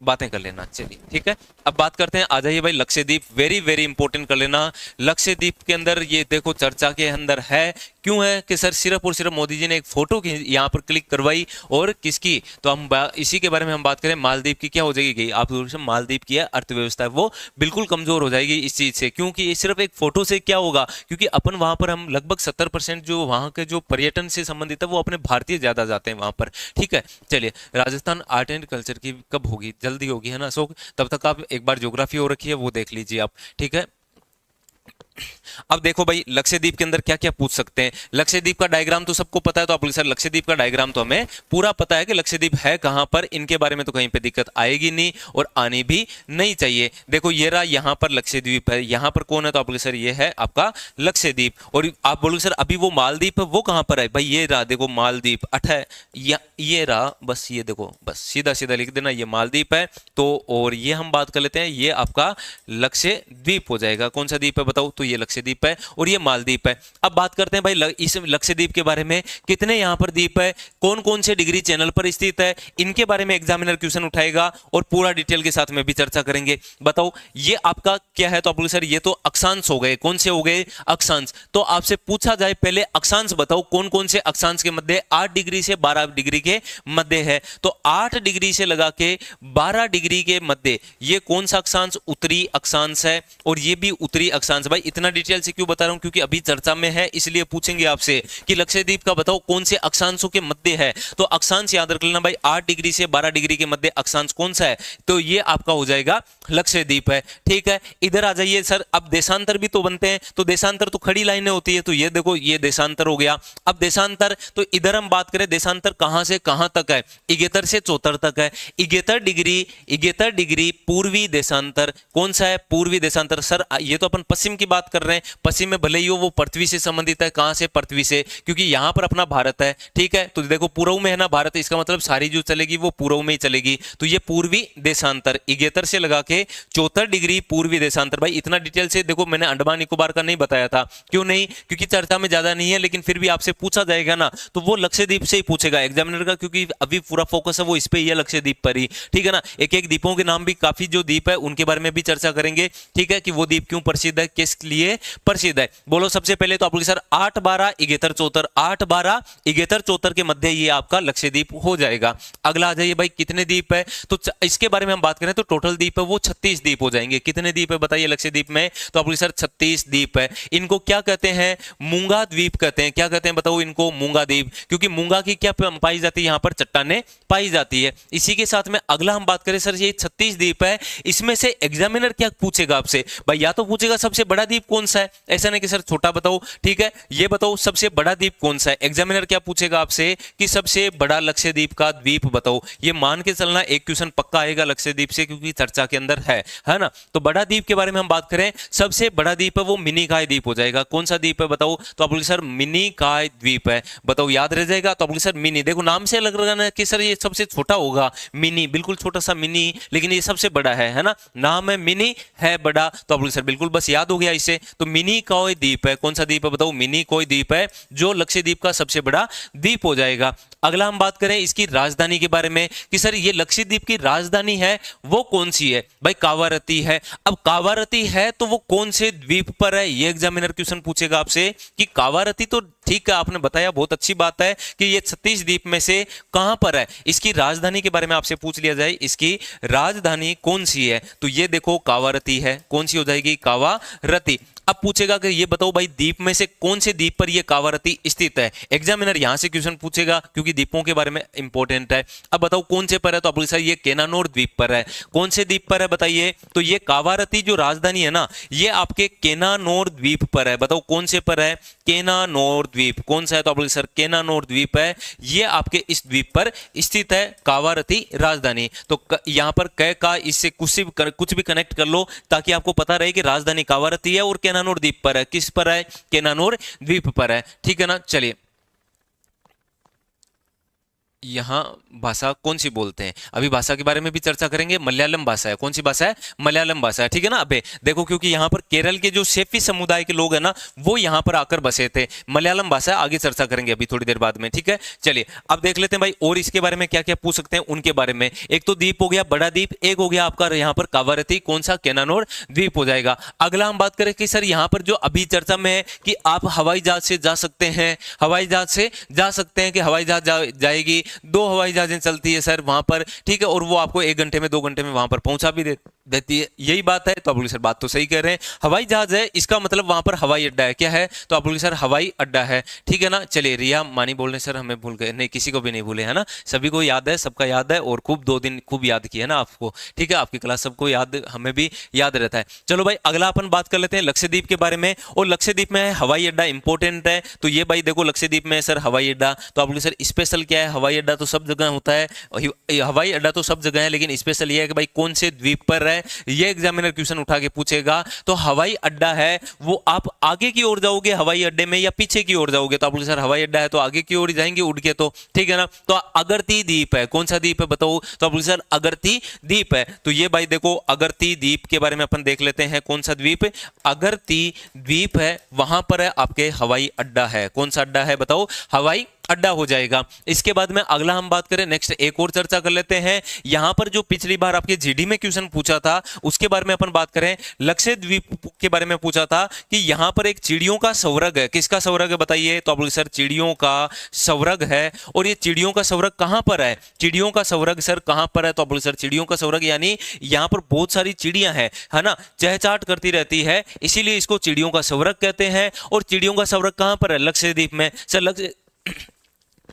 बातें कर लेना। चलिए ठीक है, अब बात करते हैं, आ जाइए भाई लक्षद्वीप, वेरी वेरी इंपॉर्टेंट कर लेना। लक्षद्वीप के अंदर ये देखो चर्चा के अंदर है, क्यों है कि सर सिर्फ और सिर्फ मोदी जी ने एक फोटो की यहाँ पर क्लिक करवाई, और किसकी? तो हम इसी के बारे में हम बात करें, मालदीव की क्या हो जाएगी? आप मालदीव की अर्थव्यवस्था है वो बिल्कुल कमजोर हो जाएगी इस चीज से, क्योंकि ये सिर्फ एक फोटो से क्या होगा, क्योंकि अपन वहां पर हम लगभग 70% जो वहां के जो पर्यटन से संबंधित है वो अपने भारतीय ज्यादा जाते हैं वहां पर, ठीक है। चलिए राजस्थान आर्ट एंड कल्चर की कब होगी? जल्दी होगी है ना अशोक, तब तक आप एक बार ज्योग्राफी हो रखी है वो देख लीजिए आप, ठीक है। अब देखो भाई लक्षद्वीप के अंदर क्या क्या पूछ सकते हैं। लक्षद्वीप का डायग्राम तो सबको पता है, तो आप सर लक्षद्वीप का डायग्राम तो हमें पूरा पता है कि लक्षद्वीप है कहां पर, इनके बारे में तो कहीं पे दिक्कत आएगी नहीं और आनी भी नहीं चाहिए। देखो ये रहा, यहां पर लक्षद्वीप है, यहां पर कौन है? तो आप सर ये है आपका लक्षद्वीप। और आप बोलोगे सर अभी वो मालदीप है वो कहां पर है? भाई ये रहा, देखो मालदीप ये रहा, बस ये देखो, बस सीधा सीधा लिख देना ये मालदीप है। तो और ये हम बात कर लेते हैं, ये आपका लक्षद्वीप हो जाएगा। कौन सा द्वीप है बताओ? तो ये लक्षद्वीप है और ये मालदीप है। अब बात करते हैं भाई इस लक्षद्वीप के बारे में, कितने यहां पर द्वीप है, कौन कौन से डिग्री चैनल पर स्थित है, इनके बारे में एग्जामिनर क्वेश्चन उठाएगा और पूरा डिटेल के साथ में भी चर्चा करेंगे। बताओ ये आपका क्या है? तो आप बोले सर ये तो अक्षांश हो गए। कौन से हो गए? अक्षांश। तो आपसे पूछा जाए पहले अक्षांश बताओ कौन कौन से अक्षांश के मध्य 8 डिग्री से 12 डिग्री के मध्य है। तो 8 डिग्री से लगा के 12 डिग्री के मध्य ये कौन सा अक्षांश? उत्तरी अक्षांश है, और ये भी उत्तरी अक्षांश। भाई इतना डिटेल से क्यों बता रहा हूं? क्योंकि अभी चर्चा में है, इसलिए पूछेंगे आपसे कि लक्षद्वीप का बताओ कौन से अक्षांशों के मध्य है। तो अक्षांश याद रख लेना भाई, 8 डिग्री से 12 डिग्री के मध्य अक्षांश कौन सा है? तो ये आपका हो जाएगा लक्षद्वीप है, ठीक है। इधर आ जाइए सर, अब देशांतर भी तो बनते हैं, तो देशांतर तो खड़ी लाइनें होती है, तो ये देखो ये देशांतर हो गया। अब देशांतर, तो इधर हम बात करें देशांतर कहां से कहां तक है? 71 से 74 तक है। 71 डिग्री पूर्वी देशांतर कौन सा है? पूर्वी देशांतर। सर ये तो अपन पश्चिम की बात कर रहे हैं, पश्चिम में भले ही हो वो पृथ्वी से संबंधित है। कहां से? पृथ्वी से, क्योंकि यहां पर अपना भारत है, ठीक है। तो देखो पूर्व में है ना भारत, इसका मतलब सारी जो चलेगी वो पूर्व में ही चलेगी। तो ये पूर्वी देशांतर 71 से लगा के 74 डिग्री पूर्वी देशांतर। भाई इतना डिटेल से देखो मैंने अंडमान निकोबार का नहीं बताया था, क्यों नहीं? क्योंकि चर्चा में ज्यादा नहीं है, लेकिन फिर भी आपसे पूछा जाएगा ना, तो वो लक्षद्वीप से ही पूछेगा एग्जामिनर का, क्योंकि अभी पूरा फोकस है वो इस पे ही है, लक्षद्वीप पर ही, ठीक है ना। एक एक द्वीपों के नाम भी, काफी जो द्वीप है उनके बारे में भी चर्चा करेंगे, ठीक है, कि वो द्वीप क्यों प्रसिद्ध है, किस लिए प्रसिद्ध है। बोलो सबसे पहले तो आप लोग सर 8 12 71 74, 8 12 71 74 के मध्य ये आपका लक्षद्वीप हो जाएगा। अगला आ जाइए भाई कितने द्वीप है? तो इसके बारे में हम बात करें तो टोटल द्वीप है वो 36 द्वीप हो जाएंगे। कितने द्वीप है बताइए लक्षद्वीप में? तो आप लोग सर 36 द्वीप है। इनको क्या कहते हैं? मूंगा द्वीप कहते हैं। क्या कहते हैं बताओ इनको? मूंगा द्वीप, क्योंकि मूंगा की क्या पाई जाती है? यहाँ पर चट्टानें पाई जाती है। इसी के साथ में अगला हम बात करें सर, ये 36 द्वीप है, इसमें से एग्जामिनर क्या पूछेगा आपसे? भाई या तो पूछेगा सबसे बड़ा द्वीप द्वीप कौन सा है, ऐसा नहीं कि सर छोटा बताओ, ठीक है, ये बताओ सबसे बड़ा द्वीप कौन सा है। एग्जामिनर क्या पूछेगा आपसे कि सबसे बड़ा लक्षद्वीप का द्वीप बताओ। ये मान के चलना एक क्वेश्चन पक्का आएगा लक्षद्वीप से, क्योंकि चर्चा के अंदर है ना। तो बड़ा द्वीप के बारे में हम बात करें, सबसे बड़ा द्वीप है वो मिनिकॉय द्वीप हो जाएगा। कौन सा द्वीप है बताओ, तो आप बोले सर मिनिकॉय द्वीप है, बताओ याद रह जाएगा। तो आप बोले सर मिनी, देखो नाम से लग रहा है कि सर ये सबसे छोटा होगा, मिनी बिल्कुल छोटा सा मिनी, लेकिन ये सबसे बड़ा है ना, नाम है मिनी है बड़ा, तो आप बोले सर बिल्कुल बस याद हो गया इससे। तो मिनिकॉय द्वीप है, कौन सा द्वीप है बताओ, मिनिकॉय द्वीप है जो लक्षद्वीप का सबसे बड़ा द्वीप हो जाएगा। अगला हम बात करें इसकी राजधानी के बारे में कि सर ये लक्षद्वीप की राजधानी है वो कौन सी है, भाई कावारती है। अब कावारती है तो वो कौन से द्वीप पर है, ये एग्जामिनर क्वेश्चन पूछेगा आपसे कि कावारती तो ठीक है आपने बताया, बहुत अच्छी बात है कि ये 36 द्वीप में से कहां पर है। इसकी राजधानी के बारे में आपसे पूछ लिया जाए, इसकी राजधानी कौन सी है, तो ये देखो कावारती है, कौन सी हो जाएगी, कावारती। अब पूछेगा कि ये बताओ भाई द्वीप में से कौन से द्वीप पर ये कावारती स्थित है। एग्जामिनर यहां से क्वेश्चन पूछेगा क्योंकि द्वीपों के बारे में इंपॉर्टेंट है। अब बताओ कौन से पर है, तो आप बोलिए ये केनानोर द्वीप पर है। कौन से द्वीप पर है बताइए, तो ये कावारती जो राजधानी है ना, ये आपके केनानोर द्वीप पर है। बताओ कौन से पर है, केनानोर द्वीप। कौन सा है, तो आप बोलिए सर केनानोर द्वीप है, ये आपके इस द्वीप पर स्थित है कावारती राजधानी। तो यहां पर क का इससे कुछ भी कनेक्ट कर लो ताकि आपको पता रहे कि राजधानी कावारती है और केनानोर द्वीप पर है। किस पर है, केनानोर द्वीप पर है, ठीक है ना। चलिए यहां भाषा कौन सी बोलते हैं, अभी भाषा के बारे में भी चर्चा करेंगे। मलयालम भाषा है, कौन सी भाषा है, मलयालम भाषा है, ठीक है ना। अबे देखो क्योंकि यहां पर केरल के जो सेफी समुदाय के लोग हैं ना, वो यहां पर आकर बसे थे। मलयालम भाषा आगे चर्चा करेंगे अभी थोड़ी देर बाद में, ठीक है। चलिए अब देख लेते हैं भाई और इसके बारे में क्या क्या पूछ सकते हैं उनके बारे में। एक तो द्वीप हो गया बड़ा द्वीप, एक हो गया आपका यहाँ पर कावारती, कौन सा, केनानोर द्वीप हो जाएगा। अगला हम बात करें कि सर यहाँ पर जो अभी चर्चा में है कि आप हवाई जहाज से जा सकते हैं, हवाई जहाज से जा सकते हैं कि हवाई जहाज जाएगी, 2 हवाई जहाजें चलती है सर वहां पर, ठीक है, और वो आपको 1 घंटे में 2 घंटे में वहां पर पहुंचा भी देती है, यही बात है। तो आप बोलिए सर बात तो सही कह रहे हैं, हवाई जहाज है इसका मतलब वहां पर हवाई अड्डा है, क्या है, तो आप बोलिए सर हवाई अड्डा है, ठीक है ना। चलिए रिया मानी बोल रहे सर हमें भूल गए, नहीं किसी को भी नहीं भूले है ना, सभी को याद है, सबका याद है, और खूब 2 दिन खूब याद किया ना आपको, ठीक है, आपकी क्लास सबको याद, हमें भी याद रहता है। चलो भाई अगला अपन बात कर लेते हैं लक्षद्वीप के बारे में, और लक्षद्वीप में हवाई अड्डा इंपॉर्टेंट है। तो ये भाई देखो लक्षद्वीप में सर हवाई अड्डा, तो आप बोलिए सर स्पेशल क्या है, हवाई अड्डा तो सब जगह होता है, हवाई अड्डा तो सब जगह है, लेकिन स्पेशल ये है कि भाई कौन से द्वीप पर है, ये एग्जामिनर क्वेश्चन उठा के पूछेगा। तो हवाई अड्डा है वो आप आगे की ओर जाओगे हवाई अड्डे में या पीछे की ओर जाओगे, तो आप बोले सर हवाई अड्डा है तो आगे की ओर ही जाएंगे उड़ के, तो ठीक है ना। तो अगरती द्वीप है, कौन सा द्वीप है बताओ, तो आप बोले सर अगरती द्वीप है। तो ये भाई देखो अगरती द्वीप के बारे में अपन देख लेते हैं, कौन सा द्वीप, अगरती द्वीप है, वहां पर है आपके हवाई अड्डा है। कौन सा अड्डा है बताओ, हवाई अड्डा हो जाएगा। इसके बाद में अगला हम बात करें, नेक्स्ट एक और चर्चा कर लेते हैं। यहां पर जो पिछली बार आपके जीडी में क्वेश्चन पूछा था उसके बारे में अपन बात करें, लक्षद्वीप के बारे में पूछा था कि यहां पर एक चिड़ियों का स्वर्ग है, किसका स्वर्ग है बताइए, तो आप बोले सर चिड़ियों का स्वर्ग है। और ये चिड़ियों का स्वर्ग कहां पर है, चिड़ियों का स्वर्ग सर कहां पर है, तो आप बोले सर चिड़ियों का स्वर्ग यानी यहां पर बहुत सारी चिड़ियां हैं, है ना, चहचहाट करती रहती है, इसीलिए इसको चिड़ियों का स्वर्ग कहते हैं। और चिड़ियों का स्वर्ग कहां पर है, लक्षद्वीप में। सर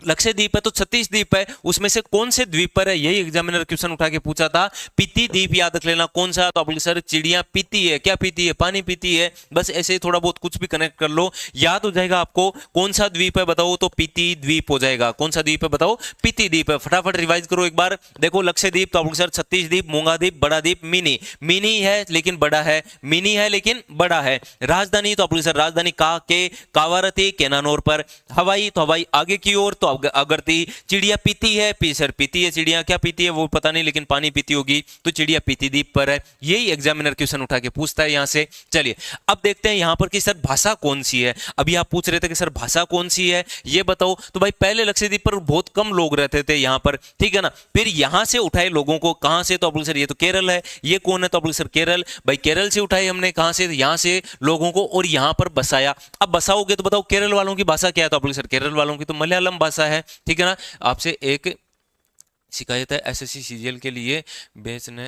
लक्षद्वीप है तो 36 द्वीप है, उसमें से कौन से द्वीप पर है, यही एग्जामिनर क्वेश्चन उठा के पूछा था। पीती द्वीप याद रख लेना, कौन सा, तो आप बोले सर चिड़ियां पीती है, क्या पीती है, पानी पीती है, बस ऐसे ही थोड़ा बहुत कुछ भी कनेक्ट कर लो, याद हो जाएगा आपको। कौन सा द्वीप है बताओ, तो पीती द्वीप हो जाएगा। कौन सा द्वीप है बताओ, पीती द्वीप है। फटाफट रिवाइज करो एक बार, देखो लक्षद्वीप, तो आप बोले सर 36 द्वीप, मूंगा द्वीप, बड़ा द्वीप, मिनी, मिनी है लेकिन बड़ा है, मिनी है लेकिन बड़ा है। राजधानी, तो आप बोले सर राजधानी कावारती, केनानोर पर। हवाई, तो हवाई आगे की ओर, तो अगरती। चिड़िया पीती है, सर पीती है, चिड़िया क्या पीती है वो पता नहीं, लेकिन पानी पीती होगी, तो चिड़िया पीती द्वीप पर है। यही एग्जामिनर क्वेश्चन उठा के पूछता है यहां से। चलिए अब देखते हैं यहां पर कि सर भाषा कौन सी है। अभी आप पूछ रहे थे कि सर भाषा कौन सी है ये बताओ, तो भाई पहले लक्षद्वीप पर बहुत कम लोग रहते थे यहां पर, ठीक है ना। फिर यहां से उठाए लोगों को, कहां से, तो आप बोले सर ये तो केरल है, ये कौन है, तो आप बोले सर केरल, भाई केरल से उठाए हमने, कहां से, यहां से लोगों को, और यहां पर बसाया। अब बसाओगे तो बताओ केरल वालों की भाषा क्या है, तो आप बोले सर केरल वालों की तो मलयालम भाषा है, ठीक है ना। आपसे एक शिकायत है, एसएससी सीजीएल के लिए बेचने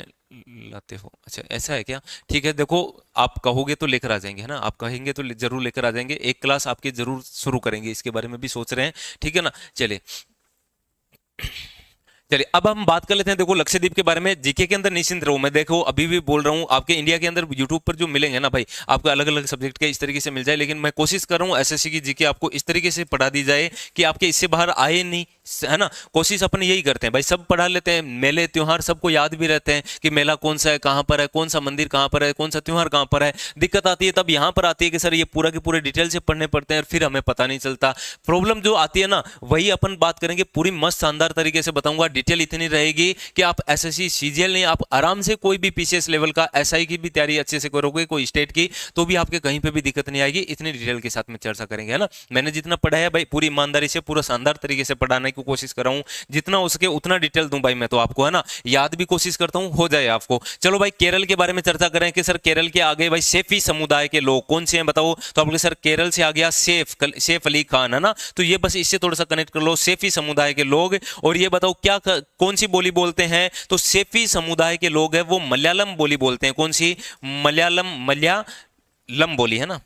लाते हो, अच्छा ऐसा है क्या, ठीक है। देखो आप कहोगे तो लेकर आ जाएंगे, है ना, आप कहेंगे तो जरूर लेकर आ जाएंगे, एक क्लास आपकी जरूर शुरू करेंगे, इसके बारे में भी सोच रहे हैं, ठीक है ना। चलिए चलिए अब हम बात कर लेते हैं देखो लक्षद्वीप के बारे में। जीके के अंदर निश्चिंत रहो, मैं देखो अभी भी बोल रहा हूँ, आपके इंडिया के अंदर यूट्यूब पर जो मिलेंगे ना भाई, आपको अलग अलग सब्जेक्ट के इस तरीके से मिल जाए, लेकिन मैं कोशिश कर रहा हूँ एसएससी की जीके आपको इस तरीके से पढ़ा दी जाए कि आपके इससे बाहर आए नहीं, है ना। कोशिश अपन यही करते हैं भाई, सब पढ़ा लेते हैं, मेले त्योहार सबको याद भी रहते हैं कि मेला कौन सा है, कहाँ पर है, कौन सा मंदिर कहाँ पर है, कौन सा त्योहार कहाँ पर है। दिक्कत आती है तब यहाँ पर आती है कि सर ये पूरा के पूरे डिटेल से पढ़ने पड़ते हैं और फिर हमें पता नहीं चलता। प्रॉब्लम जो आती है ना वही अपन बात करेंगे, पूरी मस्त शानदार तरीके से बताऊंगा, डिटेल इतनी रहेगी कि आप एसएससी सीजीएल नहीं, आप आराम से कोई भी पीसीएस लेवल का एसआई की भी तैयारी अच्छे से करोगे, कोई स्टेट की, तो भी आपके कहीं पे भी दिक्कत नहीं आएगी। इतनी डिटेल के साथ में चर्चा करेंगे, है ना। मैंने जितना पढ़ा है भाई पूरी ईमानदारी से पूरा शानदार तरीके से पढ़ाने की कोशिश कर रहा हूं, जितना हो सके उतना डिटेल दूं भाई मैं तो आपको, है ना। याद भी कोशिश करता हूं हो जाए आपको। चलो भाई केरल के बारे में चर्चा करें कि सर केरल के आगे भाई सेफी समुदाय के लोग कौन से हैं बताओ, तो आपके सर केरल से आ गया सैफ अली खान, है ना। तो ये बस इससे थोड़ा सा कनेक्ट कर लो, सेफी समुदाय के लोग। और ये बताओ क्या कौन सी बोली बोलते हैं, तो सेफी समुदाय के लोग हैं वो मलयालम बोली बोलते हैं। कौन सी? मलयालम बोली, है ना,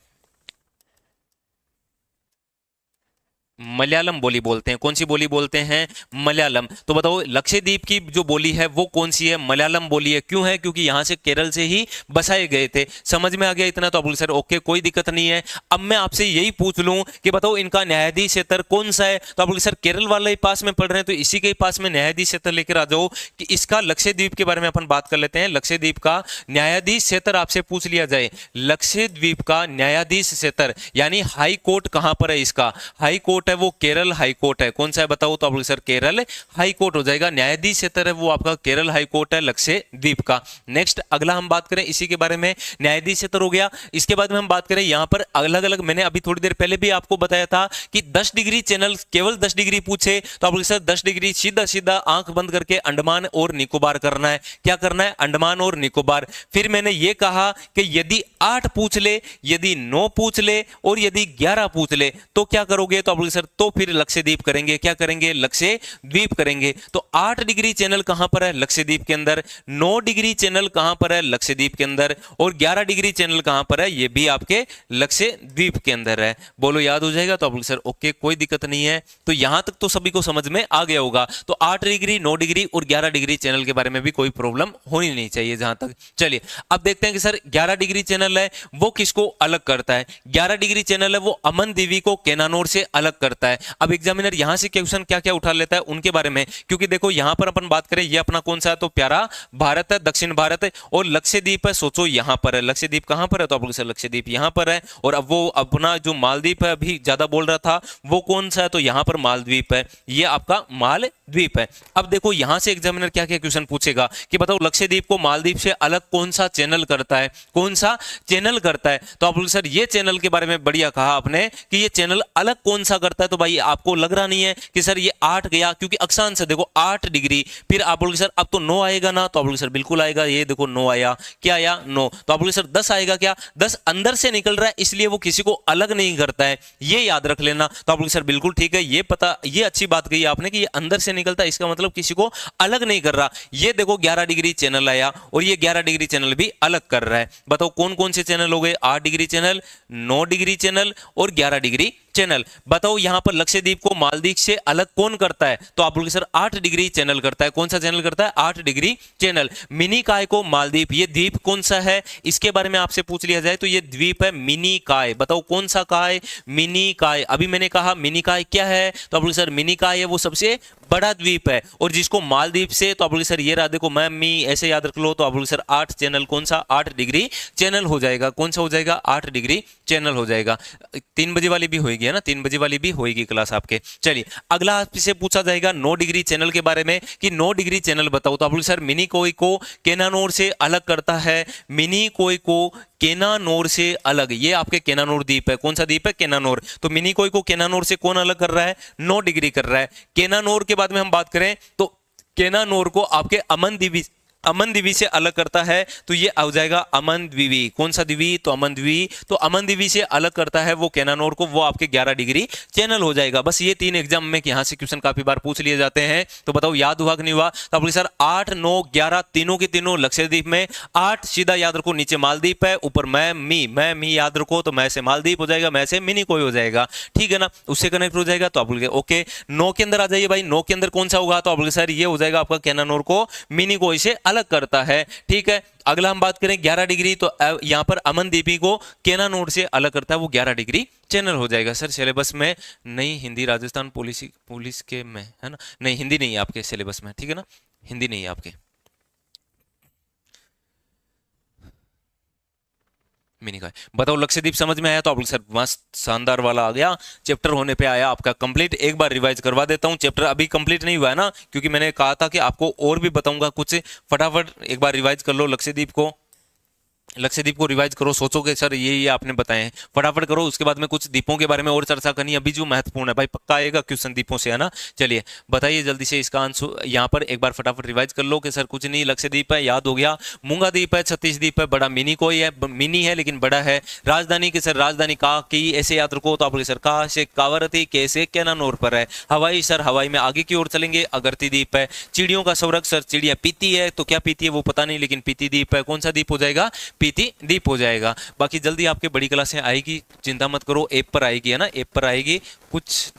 मलयालम बोली बोलते हैं। कौन सी बोली बोलते हैं? मलयालम। तो बताओ लक्षद्वीप की जो बोली है वो कौन सी है? मलयालम बोली है। क्यों है? क्योंकि यहां से केरल से ही बसाए गए थे। समझ में आ गया इतना? तो आप सर ओके कोई दिक्कत नहीं है। अब मैं आपसे यही पूछ लूं कि बताओ इनका न्यायाधीश क्षेत्र कौन सा है, तो आप सर केरल वाले पास में पढ़ रहे हैं तो इसी के पास में न्यायाधीश क्षेत्र लेकर आ जाओ कि इसका लक्षद्वीप के बारे में अपन बात कर लेते हैं। लक्षद्वीप का न्यायाधीश क्षेत्र आपसे पूछ लिया जाए, लक्षद्वीप का न्यायाधीश क्षेत्र यानी हाई कोर्ट कहां पर है इसका? हाई कोर्ट है वो केरल हाई कोर्ट है। कौन सा है बताओ, तो आप सर केरल हाई कोर्ट हो जाएगा। न्यायाधीश क्षेत्र है वो आपका केरल हाई कोर्ट है लक्षद्वीप का। नेक्स्ट अगला हम बात करें इसी के बारे में, न्यायाधीश क्षेत्र हो गया। इसके बाद में हम बात करें यहां पर अलग अलग, मैंने अभी थोड़ी देर पहले भी आपको बताया था कि 10 डिग्री चैनल, केवल 10 डिग्री पूछे तो आप सर 10 डिग्री सीधा सीधा आंख बंद करके अंडमान और निकोबार करना है। क्या करना है? अंडमान और निकोबार। फिर मैंने ये कहा कि यदि 8 पूछ ले, यदि 9 पूछ ले और यदि 11 पूछ ले तो क्या करोगे, तो आप सर तो फिर लक्षद्वीप करेंगे। क्या करेंगे? लक्षद्वीप करेंगे। तो 8 डिग्री चैनल कहां पर है? लक्षद्वीप के अंदर। 9 डिग्री चैनल कहां पर है? लक्षद्वीप के अंदर। और 11 डिग्री चैनल कहां पर है? ये भी आपके लक्षद्वीप के अंदर है। बोलो याद हो जाएगा? तो आप सर ओके कोई दिक्कत नहीं है। तो यहां तक तो सभी को समझ में आ गया होगा। तो 8 डिग्री, 9 डिग्री और 11 डिग्री चैनल के बारे में भी कोई प्रॉब्लम होनी नहीं चाहिए जहां तक। चलिए अब देखते हैं कि सर 11 डिग्री चैनल है वो किसको अलग करता है? 11 डिग्री चैनल है वो अमन देवी को केनानौर से अलग करता है। अब एग्जामिनर यहां से क्वेश्चन क्या क्या उठा लेता है उनके बारे में, क्योंकि देखो यहां पर अपन बात करें ये अपना कौन सा है, तो प्यारा भारत है, दक्षिण भारत है। और लक्षद्वीप है, सोचो यहां पर है। लक्षद्वीप कहां पर है? तो आप लोग लक्षद्वीप यहां पर है। और अब वो अपना जो मालदीप है अभी ज्यादा बोल रहा था वो कौन सा है, तो यहां पर मालद्वीप है। ये आपका मालद्वीप है। अब देखो यहां से एग्जामिनर क्या क्या क्वेश्चन पूछेगा कि बताओ लक्षद्वीप को मालदीप से अलग कौन सा चैनल करता है? कौन सा चैनल करता है? तो आप लोग सर ये चैनल के बारे में बढ़िया कहा आपने कि ये चैनल अलग कौन सा करता है। तो भाई आपको लग रहा नहीं है कि सर ये 8 गया, क्योंकि अक्षांश है देखो 8 डिग्री। फिर आप बोलोगे सर अब तो 9 आएगा ना, तो आप बोलोगे सर बिल्कुल आएगा। ये देखो 9 आया। क्या आया? 9। तो आप बोलोगे सर 10 आएगा क्या? 10 अंदर से निकल रहा है इसलिए वो किसी को अलग नहीं करता है, ये याद रख लेना। तो आप बोलोगे सर बिल्कुल ठीक है, ये पता, ये अच्छी बात कही आपने कि ये अंदर से निकलता है, इसका मतलब किसी को अलग नहीं कर रहा। ये देखो 11 डिग्री चैनल आया और ये 11 डिग्री चैनल भी अलग कर रहा है। बताओ कौन कौन से चैनल हो गए? 8 डिग्री चैनल, 9 डिग्री चैनल और 11 डिग्री चैनल। बताओ यहां पर लक्षद्वीप को मालदीव से अलग कौन करता है? तो आप बोलोगे सर 8 डिग्री चैनल करता है। कौन सा चैनल करता है? 8 डिग्री चैनल। मिनी काय को मालदीव, ये द्वीप कौन सा है इसके बारे में आपसे पूछ लिया जाए तो ये द्वीप है मिनी काय। बताओ कौन सा काय? मिनी काय। अभी मैंने कहा मिनी काय क्या है, तो आप बोलोगे सर मिनी काय है वो सबसे बड़ा द्वीप है। और जिसको मालदीव से, तो आप बोलोगे सर ये रहा देखो मैं मी ऐसे याद रख लो। तो आप बोलोगे सर 8 चैनल कौन सा? 8 डिग्री चैनल हो जाएगा। कौन सा हो जाएगा? 8 डिग्री चैनल हो जाएगा। 3 बजे वाली भी होगी, है ना, 3 बजे वाली भी होगी क्लास आपके। चलिए अगला आपसे पूछा जाएगा 9 डिग्री चैनल के बारे में कि 9 डिग्री चैनल बताओ। तो आप बोलोगे सर मिनी कोई को केनानौर से अलग करता है। मिनी कोई को केनानौर से अलग, ये आपके केनानौर द्वीप है। कौन सा द्वीप है? केनानौर। तो मिनी कोई को केनानौर से कौन अलग कर रहा है? 9 डिग्री कर रहा है। केनानौर के बाद में हम बात करें तो केनानौर को आपके अमन द्वीपी से अलग करता है तो ये आ जाएगा अमन द्वीपी। कौन सा द्वीपी? तो अमन द्वीपी। तो अमन द्वीपी से अलग करता है वो कैनानोर को, वो आपके 11 डिग्री चैनल हो जाएगा। बस ये 3 एग्जाम में यहां से क्वेश्चन काफी बार पूछ लिए जाते हैं। तो बताओ याद हुआ कि नहीं हुआ? तो आप सर 8, 9, 11 तीनों के तीनों लक्षद्वीप में। 8 सीधा याद रखो, नीचे मालदीप है, ऊपर मैं मी याद रखो, तो मैं से मालदीप हो जाएगा, मैं से मिनी कोई हो जाएगा, ठीक है ना, उससे कनेक्ट हो जाएगा। तो आप बोल ओके 9 के अंदर आ जाइए भाई, 9 के अंदर कौन सा होगा? तो आप बोल सर ये हो जाएगा आपका कैनानोर को मिनी कोई से अलग करता है, ठीक है। अगला हम बात करें 11 डिग्री, तो यहां पर अमन द्वीपी को कैनानोर से अलग करता है, वो 11 डिग्री चैनल हो जाएगा। सर सिलेबस में नहीं, हिंदी राजस्थान पुलिस के में है ना, नहीं हिंदी नहीं है आपके सिलेबस में, ठीक है ना, हिंदी नहीं है आपके। मिनी का बताओ लक्षद्वीप समझ में आया? तो आप सर मस्त शानदार वाला आ गया, चैप्टर होने पे आया आपका कंप्लीट। एक बार रिवाइज करवा देता हूं, चैप्टर अभी कंप्लीट नहीं हुआ है ना, क्योंकि मैंने कहा था कि आपको और भी बताऊंगा कुछ। फटाफट एक बार रिवाइज कर लो लक्षद्वीप को, लक्षद्वीप को रिवाइज करो, सोचो कि सर ये आपने बताए हैं, फटाफट करो। उसके बाद में कुछ द्वीपों के बारे में और चर्चा करनी है अभी, जो महत्वपूर्ण है भाई, पक्का आएगा क्वेश्चन द्वीपों से, है ना। चलिए बताइए जल्दी से इसका आंसर यहाँ पर एक बार फटाफट रिवाइज कर लो कि सर कुछ नहीं, लक्षद्वीप है याद हो गया, मूंगा द्वीप है, छत्तीस द्वीप है, बड़ा मिनी कोई है, मिनी है लेकिन बड़ा है। राजधानी की सर राजधानी का की ऐसे याद रखो, तो आप सर का से कावरती, के से कैनानोर पर है। हवाई सर हवाई में आगे की ओर चलेंगे, अगरती द्वीप है। चिड़ियों का स्वर्ग सर चिड़िया पीती है, तो क्या पीती है वो पता नहीं, लेकिन पीती द्वीप है। कौन सा द्वीप हो जाएगा? पीती द्वीप हो जाएगा। बाकी जल्दी आपके बड़ी क्लासें आएगी, चिंता मत करो, ऐप पर आएगी, है ना, ऐप पर आएगी, कुछ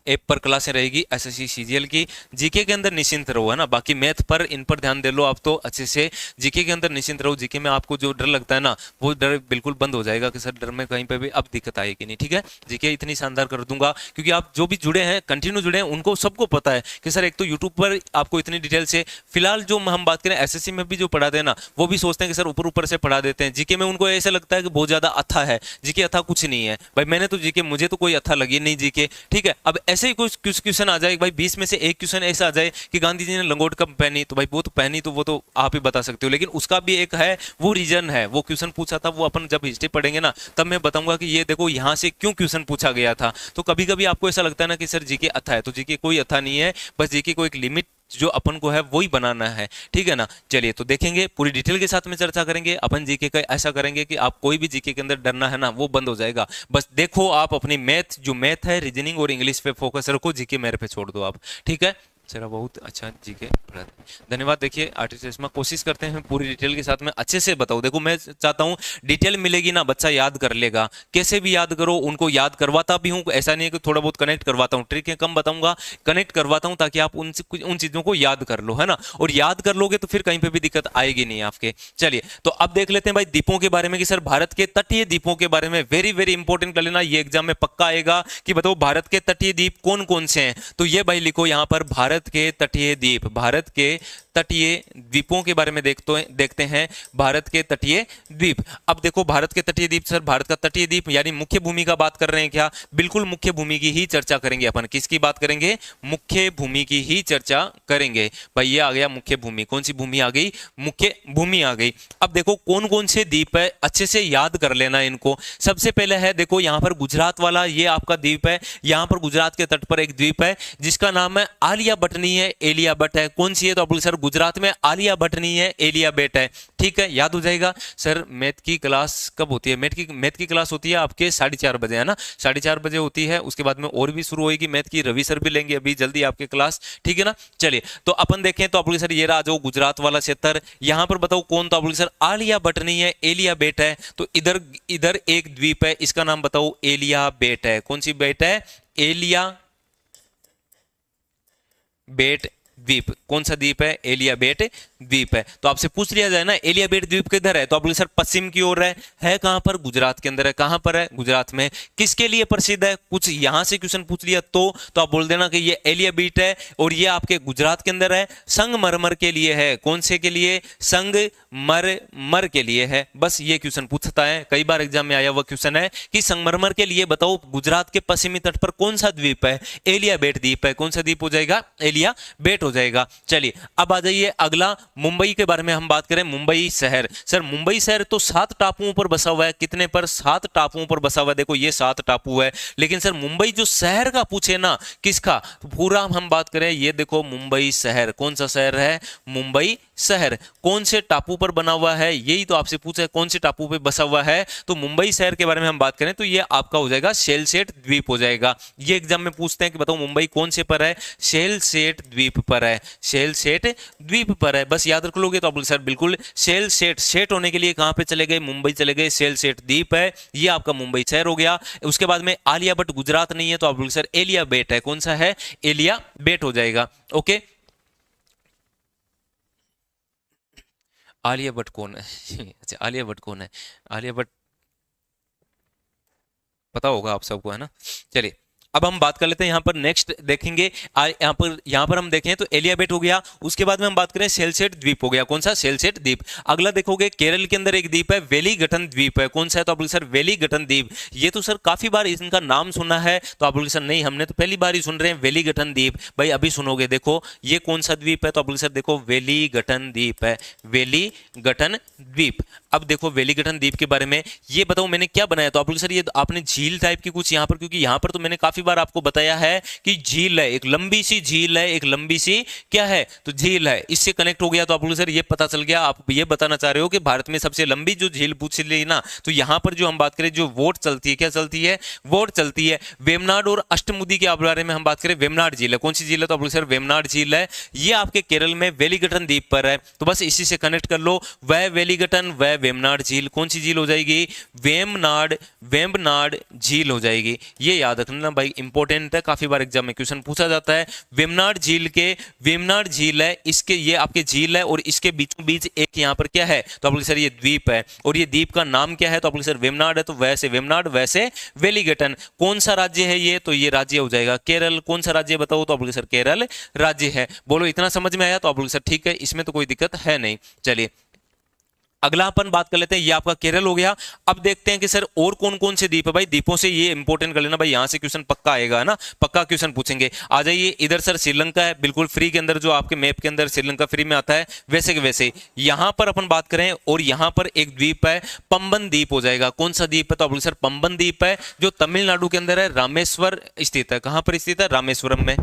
ऐप पर क्लासें रहेगी एसएससी सीजीएल की। जीके के अंदर निश्चिंत रहो, है ना। बाकी मैथ पर इन पर ध्यान दे लो आप, तो अच्छे से जीके के अंदर निश्चिंत रहो। जीके में आपको जो डर लगता है ना, वो डर बिल्कुल बंद हो जाएगा कि सर डर में कहीं पे भी अब दिक्कत आएगी नहीं, ठीक है। जीके इतनी शानदार कर दूंगा, क्योंकि आप जो भी जुड़े हैं, कंटिन्यू जुड़े हैं, उनको सबको पता है कि सर एक तो यूट्यूब पर आपको इतनी डिटेल से, फिलहाल जो हम बात करें एसएससी में भी जो पढ़ाते हैं ना, वो भी सोचते हैं कि सर ऊपर ऊपर से पढ़ा देते हैं। जीके में उनको ऐसा लगता है कि बहुत ज्यादा अथा है, जीके अथा कुछ नहीं है भाई। मैंने तो जीके, मुझे तो कोई अथा लगी नहीं जीके, ठीक है। अब ऐसे ही कुछ क्वेश्चन आ जाए भाई, 20 में से एक क्वेश्चन ऐसा आ जाए कि गांधी जी ने लंगोट कब पहनी, तो भाई वो तो पहनी, तो वो तो आप ही बता सकते हो, लेकिन उसका भी एक है वो रीजन है। वो क्वेश्चन पूछा था, वो अपन जब हिस्ट्री पढ़ेंगे ना, तब मैं बताऊंगा कि ये देखो यहाँ से क्यों क्वेश्चन पूछा गया था। तो कभी कभी आपको ऐसा लगता है ना कि सर जीके अथा है, तो जीके कोई अथा नहीं है, बस जीके को एक लिमिट जो अपन को है वही बनाना है, ठीक है ना। चलिए तो देखेंगे, पूरी डिटेल के साथ में चर्चा करेंगे अपन जीके का। ऐसा करेंगे कि आप कोई भी जीके के अंदर डरना है ना, वो बंद हो जाएगा। बस देखो आप अपनी मैथ, जो मैथ है, रीजनिंग और इंग्लिश पे फोकस रखो, जीके मेरे पे छोड़ दो आप, ठीक है। चलो बहुत अच्छा जीके धन्यवाद। देखिए आर्टिस्ट चश्मा, कोशिश करते हैं पूरी डिटेल के साथ में अच्छे से बताओ। देखो मैं चाहता हूं डिटेल मिलेगी ना, बच्चा याद कर लेगा, कैसे भी याद करो, उनको याद करवाता भी हूं, ऐसा नहीं है कि थोड़ा बहुत कनेक्ट करवाता हूं, ट्रिक कम बताऊंगा, कनेक्ट करवाता हूं ताकि आप उन चीजों को याद कर लो, है ना। और याद कर लोगे तो फिर कहीं पे भी दिक्कत आएगी नहीं आपके। चलिए तो अब देख लेते हैं भाई द्वीपों के बारे में, कि सर भारत के तटीय द्वीपों के बारे में वेरी वेरी इंपॉर्टेंट कर लेना, ये एग्जाम में पक्का आएगा कि बताओ भारत के तटीय द्वीप कौन कौन से हैं। तो ये भाई लिखो यहां पर, भारत के तटीय द्वीप, भारत के तटीय द्वीपों के बारे में देखते हैं भारत के तटीय द्वीप। अब देखो भारत के तटीय द्वीप, सर भारत का तटीय द्वीप यानी मुख्य भूमि का बात कर रहे हैं क्या? बिल्कुल मुख्य भूमि की ही चर्चा करेंगे अपन। किसकी बात करेंगे? मुख्य भूमि की ही चर्चा करेंगे भाई। ये आ गया मुख्य भूमि, कौन सी भूमि आ गई? मुख्य भूमि आ गई। अब देखो कौन कौन से द्वीप है, अच्छे से याद कर लेना इनको। सबसे पहले है देखो यहां पर गुजरात वाला, ये आपका द्वीप है। यहां पर गुजरात के तट पर एक द्वीप है जिसका नाम है आलिया बट नहीं है, एलिया बट है। कौन सी है? तो आप सर गुजरात में आलिया बट नहीं है, एलिया बेट है, ठीक है, याद हो जाएगा। सर मैथ की क्लास कब होती है? मैथ की क्लास होती है आपके 4:30 बजे, है ना, 4:30 बजे होती है। उसके बाद में और भी शुरू होगी मैथ की, रवि सर भी लेंगे अभी जल्दी आपके क्लास, ठीक है ना। चलिए तो अपन देखें, तो आप सर ये रहा जो गुजरात वाला क्षेत्र, यहां पर बताओ कौन? तो आप सर आलिया बट नहीं है, एलिया बेट है। तो इधर इधर एक द्वीप है, इसका नाम बताओ, एलिया बेट है। कौन सी बेट है? एलिया बेट द्वीप। कौन सा द्वीप है? एलिया बेट द्वीप है। तो आपसे पूछ लिया जाए ना एलिया बेट द्वीप किधर है, तो आप बोले सर पश्चिम की ओर है कहां पर? गुजरात के अंदर है। कहां पर है? गुजरात में। किसके लिए प्रसिद्ध है? कुछ यहां से क्वेश्चन पूछ लिया तो आप बोल देना कि ये एलिया बेट है और ये आपके गुजरात के अंदर है। संगमरमर के लिए है। कौन से के लिए? संगमरमर के लिए है। बस ये क्वेश्चन पूछता है, कई बार एग्जाम में आया हुआ क्वेश्चन है कि संगमरमर के लिए बताओ गुजरात के पश्चिमी तट पर कौन सा द्वीप है? एलिया बेट द्वीप है। कौन सा द्वीप हो जाएगा? एलिया बेट हो जाएगा। चलिए अब आ जाइए अगला, मुंबई के बारे में हम बात करें। मुंबई शहर, सर मुंबई शहर तो 7 टापुओं पर बसा हुआ है। कितने पर? 7 टापुओं पर बसा हुआ है। देखो ये 7 टापू है, लेकिन सर मुंबई जो शहर का पूछे ना, किसका? तो पूरा हम बात करें, ये देखो मुंबई शहर, कौन सा शहर है? मुंबई शहर कौन से टापू पर बना हुआ है, यही तो आपसे पूछा है कौन से टापू पे बसा हुआ है। तो मुंबई शहर के बारे में हम बात करें तो ये आपका हो जाएगा शेलसेट द्वीप हो जाएगा। ये एग्जाम में पूछते हैं कि बताओ मुंबई कौन से पर है, शेलसेट द्वीप पर है, शेलसेट द्वीप पर है। बस याद रख लोगे तो आप सर बिल्कुल शेलसेट, सेट होने के लिए कहां पे चले गए, मुंबई चले गए, शेलसेट द्वीप है, ये आपका मुंबई शहर हो गया। उसके बाद में आलिया भट्ट गुजरात नहीं है तो आप सर एलिया बेट है, कौन सा है, एलिया बेट हो जाएगा। ओके, आलिया भट्ट कौन है अच्छा आलिया भट्ट कौन है, आलिया भट्ट पता होगा आप सबको, है ना। चलिए अब हम बात कर लेते हैं यहाँ पर, नेक्स्ट देखेंगे यहाँ पर हम देखें तो एलियाबेट हो गया। उसके बाद में हम बात करें सेलसेट द्वीप हो गया, कौन सा, सेलसेट द्वीप। अगला देखोगे केरल के अंदर एक द्वीप है वेलिगटन द्वीप है, कौन सा है, तो आप बोलोगे सर वेलिगटन द्वीप। ये तो सर काफी बार इनका नाम सुना है, तो आप बोलोगे सर नहीं हमने तो पहली बार ही सुन रहे हैं वेलिगटन द्वीप। भाई अभी सुनोगे, देखो ये कौन सा द्वीप है, तो आप बोलोगे सर देखो वेलिगटन द्वीप है, वेलिगटन द्वीप। अब देखो वेलिगटन द्वीप के बारे में ये बताओ मैंने क्या बनाया, तो आप बोलोगे सर ये आपने झील टाइप की कुछ यहाँ पर, क्योंकि यहाँ पर तो मैंने काफी बार आपको बताया है कि झील है, एक लंबी सी झील है, एक लंबी सी क्या है, तो झील है, इससे कनेक्ट हो गया। तो आप बोलोगे सर ये पता चल गया, आप ये बताना चाह रहे हो कि भारत में सबसे लंबी जो झील पूछ ली ना, तो यहाँ पर जो हम बात करें जो वोट चलती है, क्या चलती है, वोट चलती है। वेमनाड और अष्टमुदी के बारे में हम बात करें, वेमनाड झील है, कौन सी झील है, तो आप बोलोगे सर वेमनाड झील है, ये आपके केरल में वेलिगटन द्वीप पर है। तो बस इसी से कनेक्ट कर लो, वह वेलिगटन वह वेमनाड झील, कौन सी झील हो जाएगी, वेमनाड, वेम्बनाड झील हो जाएगी। ये याद रखना भाई, इंपॉर्टेंट है, काफी बार एग्जाम में क्वेश्चन पूछा जाता है। वेमनाड झील के, वेमनाड झील है, इसके ये आपके झील है और इसके बीचों बीच एक यहाँ पर क्या है, तो आप बोलोगे सर ये द्वीप है, और ये द्वीप का नाम क्या है, तो आप बोलोगे सर वेमनाड है, तो वैसे वेमनाड वैसे वेलिगटन। कौन सा राज्य है ये, तो ये राज्य हो जाएगा केरल। कौन सा राज्य बताओ, तो आप बोलोगे सर केरल राज्य है। बोलो इतना समझ में आया, तो आप बोलोगे सर ठीक है, इसमें तो कोई दिक्कत है नहीं। चलिए अगला अपन बात कर लेते हैं, ये आपका केरल हो गया। अब देखते हैं कि सर और कौन कौन से द्वीप है। भाई द्वीपों से ये इंपॉर्टेंट कर लेना भाई, यहां से क्वेश्चन पक्का आएगा, है ना, पक्का क्वेश्चन पूछेंगे। आ जाइए इधर सर, श्रीलंका है बिल्कुल फ्री के अंदर, जो आपके मैप के अंदर श्रीलंका फ्री में आता है, वैसे के वैसे यहां पर अपन बात करें, और यहां पर एक द्वीप है पंबन द्वीप हो जाएगा। कौन सा द्वीप है, तो आप बोलिए सर पंबन द्वीप है, जो तमिलनाडु के अंदर है, रामेश्वर स्थित है। कहां पर स्थित है, रामेश्वरम में।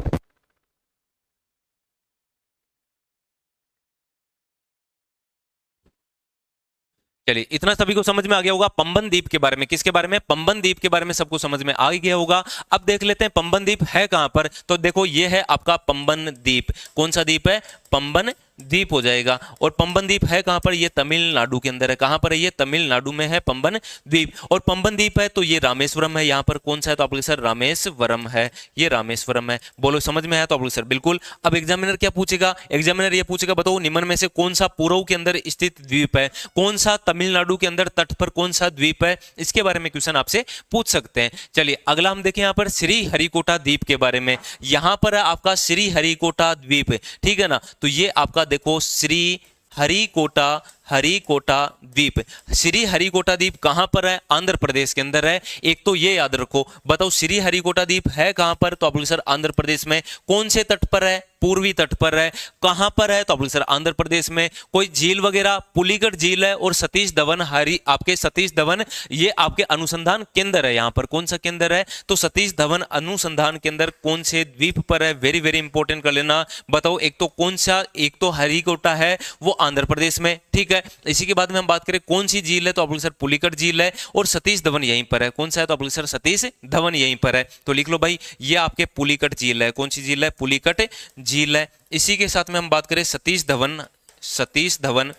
चलिए इतना सभी को समझ में आ गया होगा पंबन द्वीप के बारे में, किसके बारे में, पंबन द्वीप के बारे में सबको समझ में आ गया होगा। अब देख लेते हैं पंबन द्वीप है कहां पर, तो देखो ये है आपका पंबन द्वीप। कौन सा द्वीप है, पंबन द्वीप हो जाएगा। और पंबन द्वीप है कहां पर, ये तमिलनाडु के अंदर है। कहां पर है ये, तमिलनाडु में है पंबन द्वीप। और पंबन द्वीप है तो ये रामेश्वरम है, यहां पर कौन सा है, तो आप बोले सर रामेश्वरम है, ये रामेश्वरम है। बोलो समझ में आया, तो आप बोले सर बिल्कुल। अब एग्जामिनर क्या पूछेगा, एग्जामिनर ये पूछेगा बताओ निम्न में से कौन सा पूर्व के अंदर स्थित द्वीप है, कौन सा तमिलनाडु के अंदर तट पर कौन सा द्वीप है, इसके बारे में क्वेश्चन आपसे पूछ सकते हैं। चलिए अगला हम देखें यहाँ पर श्री हरिकोटा द्वीप के बारे में। यहां पर है आपका श्री हरिकोटा द्वीप, ठीक है ना। तो ये आपका देखो श्री हरिकोटा, हरिकोटा द्वीप। श्री हरिकोटा द्वीप कहां पर है, आंध्र प्रदेश के अंदर है। एक तो ये याद रखो, बताओ श्री हरिकोटा द्वीप है कहां पर, तो आप बोले सर आंध्र प्रदेश में। कौन से तट पर है, पूर्वी तट पर है। कहां पर है, तो आप बोले सर आंध्र प्रदेश में। कोई झील वगैरह, पुलिकट झील है, और सतीश धवन आपके सतीश धवन ये आपके अनुसंधान केंद्र है। यहां पर कौन सा केंद्र है, तो सतीश धवन अनुसंधान केंद्र कौन से द्वीप पर है, वेरी वेरी इंपॉर्टेंट कर लेना। बताओ एक तो कौन सा, एक तो हरिकोटा है वो आंध्र प्रदेश में, ठीक है। इसी के बाद में हम बात करें कौन सी झील है, तो आप बोले सर पुलिकट झील है, और सतीश धवन यहीं पर है। कौन सा है, तो आप बोले सर सतीश धवन यहीं पर है। तो लिख लो भाई ये आपके पुलिकट झील है। कौन सी झील है, पुलिकट झील है। इसी के साथ में हम बात करें सतीश धवन, सतीश धवन,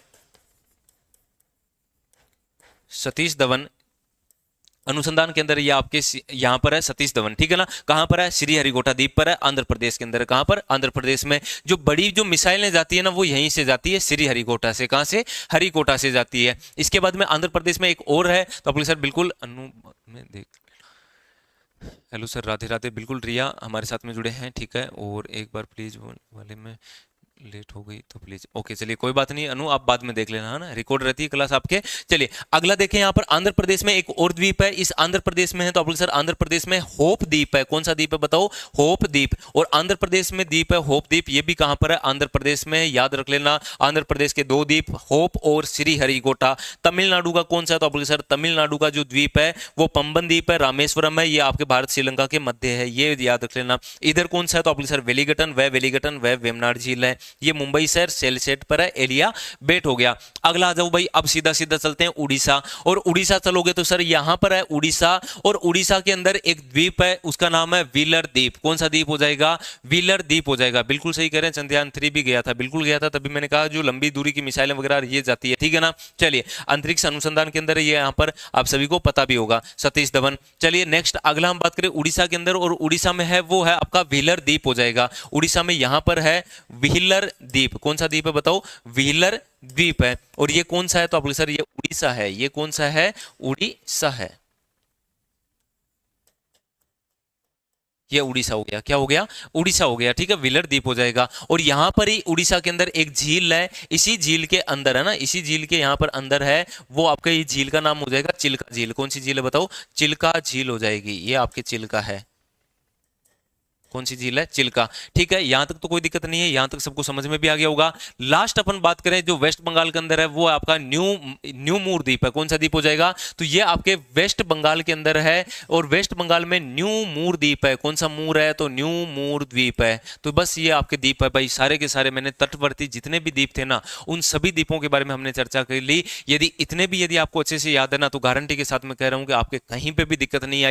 सतीश धवन अनुसंधान के अंदर ये आपके यहां पर है सतीश धवन, ठीक है ना। कहां पर है, श्री हरिकोटा द्वीप पर है, आंध्र प्रदेश के अंदर। कहां पर, आंध्र प्रदेश में। जो बड़ी जो मिसाइलें जाती है ना वो यहीं से जाती है, श्री हरिकोटा से। कहां से, हरिकोटा से जाती है। इसके बाद में आंध्र प्रदेश में एक और है, तो आप सर बिल्कुल अनु में देख, हेलो सर राधे राधे, बिल्कुल रिया हमारे साथ में जुड़े हैं, ठीक है। और एक बार प्लीज वाले में लेट हो गई तो प्लीज, ओके चलिए कोई बात नहीं अनु, आप बाद में देख लेना, है ना, रिकॉर्ड रहती है क्लास आपके। चलिए अगला देखें, यहाँ पर आंध्र प्रदेश में एक और द्वीप है। इस आंध्र प्रदेश में है, तो आप सर आंध्र प्रदेश में होप द्वीप है। कौन सा द्वीप है बताओ, होप द्वीप। और आंध्र प्रदेश में द्वीप है होप द्वीप, ये भी कहां पर है, आंध्र प्रदेश में। याद रख लेना आंध्र प्रदेश के दो द्वीप, होप और श्री हरिकोटा। तमिलनाडु का कौन सा है, तो आप सर तमिलनाडु का जो द्वीप है वो पंबन द्वीप है, रामेश्वरम है, ये आपके भारत श्रीलंका के मध्य है, ये याद रख लेना। इधर कौन सा है, तो आप सर वेलिगटन, वह वेलिगटन वह वेमनाड झील है। ये मुंबई शहर सेल सेट पर है, एरिया बेट हो गया। अगला आ जाओ भाई, अब सीधा सीधा चलते हैं उड़ीसा, और उड़ीसा चलोगे तो सर यहां पर है उड़ीसा, और उड़ीसा के अंदर एक द्वीप है, उसका नाम है व्हीलर द्वीप। कौन सा द्वीप हो जाएगा? व्हीलर द्वीप हो जाएगा। बिल्कुल सही कह रहे हैं, चंद्रयान 3 भी गया था, बिल्कुल गया था, तभी मैंने कहा जो लंबी दूरी की मिसाइलें वगैरह ये जाती है, ठीक है ना। चलिए, अंतरिक्ष अनुसंधान के अंदर ये यहाँ पर आप सभी को पता भी होगा, सतीश धवन। चलिए नेक्स्ट, अगला हम बात करें उड़ीसा के अंदर, और उड़ीसा में है वो है आपका व्हीलर द्वीप हो जाएगा। उड़ीसा में यहां पर है व्हीलर द्वीप। कौन सा द्वीप है बताओ? व्हीलर द्वीप है। और ये कौन सा है? तो आप बोले सर ये उड़ीसा है। ये कौन सा है? उड़ीसा है। ये उड़ीसा हो गया। क्या हो गया? उड़ीसा हो गया, ठीक है, व्हीलर द्वीप हो जाएगा। और यहां पर ही उड़ीसा के अंदर एक झील है, इसी झील के अंदर है ना, इसी झील के यहां पर अंदर है वो आपका, ये झील का नाम हो जाएगा चिल्का झील। कौन सी झील है बताओ? चिल्का झील हो जाएगी, ये आपके चिल्का है। कौन सी झील है? चिल्का। ठीक है, यहां तक तो कोई दिक्कत नहीं है, यहां तक सबको समझ में भी आ गया होगा। लास्ट अपन बात करें जो वेस्ट बंगाल के अंदर है, वो आपका न्यू मूर द्वीप है। कौन सा द्वीप हो जाएगा? तो ये आपके वेस्ट बंगाल के अंदर है, और वेस्ट बंगाल में न्यू मूर द्वीप है। कौन सा मूर है? तो न्यू मूर द्वीप है। तो बस ये आपके द्वीप है भाई, सारे के सारे मैंने तटवर्ती जितने भी द्वीप थे ना, उन सभी द्वीपों के बारे में हमने चर्चा कर ली। यदि इतने भी यदि आपको अच्छे से याद है ना, तो गारंटी के साथ मैं कह रहा हूं कि आपके कहीं पे भी दिक्कत नहीं